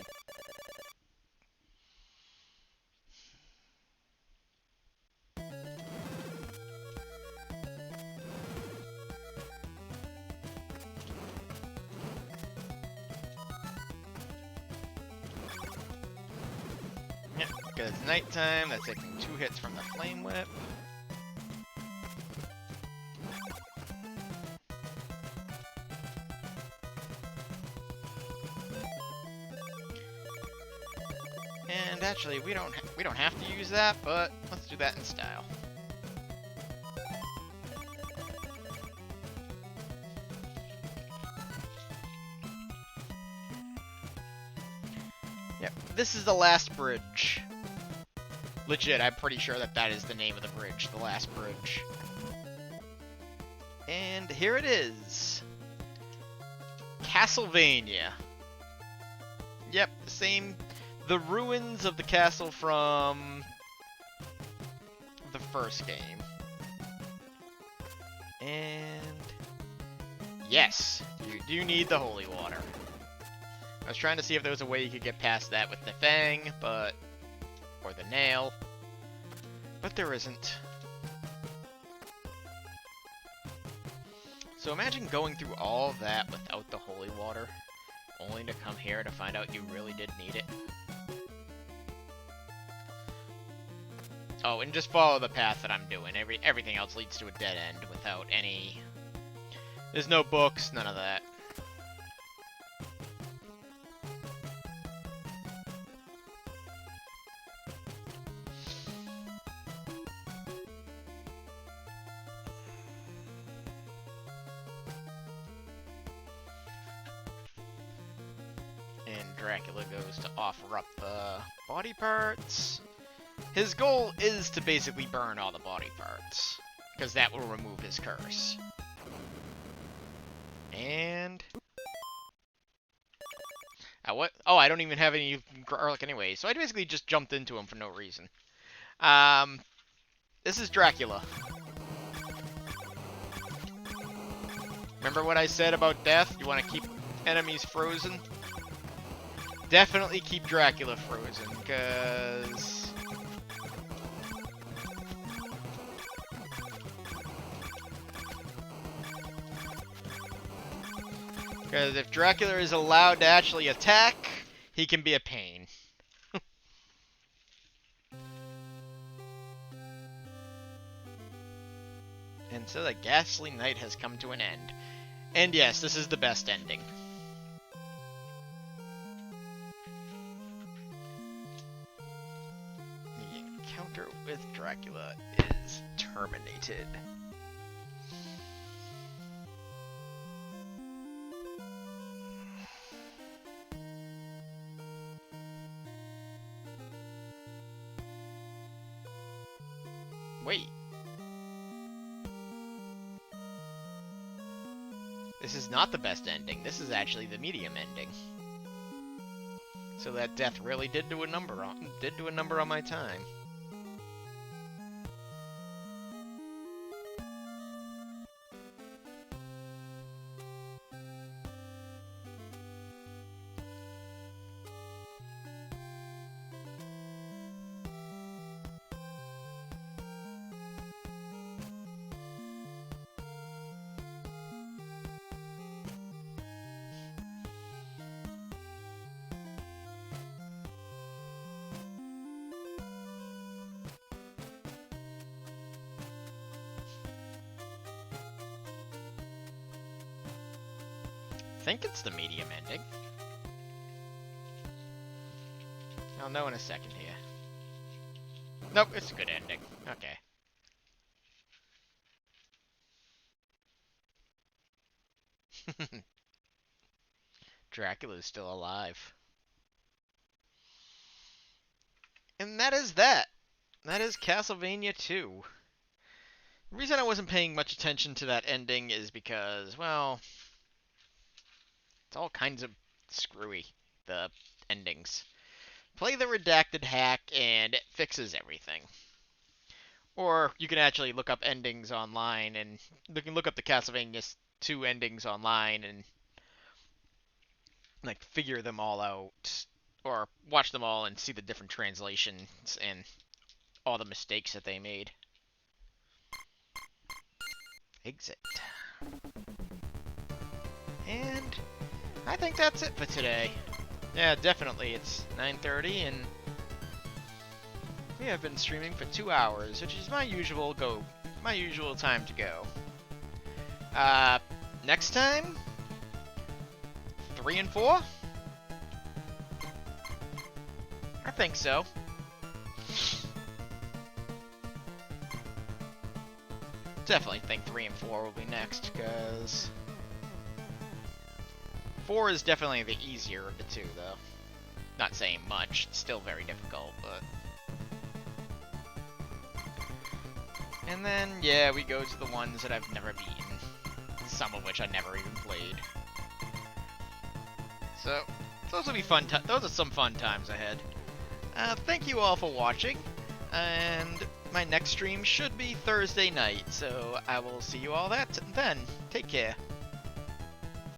A: Because it's nighttime, that's taking 2 hits from the Flame Whip. And actually, we don't have to use that, but let's do that in style. Yep, this is the last bridge. Legit, I'm pretty sure that that is the name of the bridge, the last bridge. And here it is. Castlevania. Yep, the ruins of the castle from the first game. And yes, you do need the holy water. I was trying to see if there was a way you could get past that with the fang, or the nail, but there isn't. So imagine going through all of that without the holy water, only to come here to find out you really did need it. Oh, and just follow the path that I'm doing. Everything else leads to a dead end without any... There's no books, none of that. Dracula goes to offer up the body parts. His goal is to basically burn all the body parts, because that will remove his curse. And... what? Oh, I don't even have any garlic anyway, so I basically just jumped into him for no reason. This is Dracula. Remember what I said about death? You want to keep enemies frozen? Definitely keep Dracula frozen, because... Because if Dracula is allowed to actually attack, he can be a pain.
B: And so the ghastly night has come to an end. And yes, this is the best ending. The encounter with Dracula is terminated. Wait. This is not the best ending. This is actually the medium ending. So that death really did do a number on my time. I think it's the medium ending. I'll know in a second here. Nope, it's a good ending. Okay. Dracula's still alive. And that is that. That is Castlevania 2. The reason I wasn't paying much attention to that ending is because, well, it's all kinds of screwy, the endings. Play the redacted hack and it fixes everything. Or you can actually look up endings online, and you can look up the Castlevania 2 endings online and like figure them all out, or watch them all and see the different translations and all the mistakes that they made. Exit. And I think that's it for today. Yeah, definitely. It's 9:30 and we have been streaming for 2 hours, which is my usual time to go. Next time, 3 and 4? I think so. Definitely think 3 and 4 will be next, because 4 is definitely the easier of the two, though. Not saying much, it's still very difficult, but... And then, yeah, we go to the ones that I've never beaten, some of which I never even played. So, those will be fun. Those are some fun times ahead. Thank you all for watching, and my next stream should be Thursday night, so I will see you all then. Take care.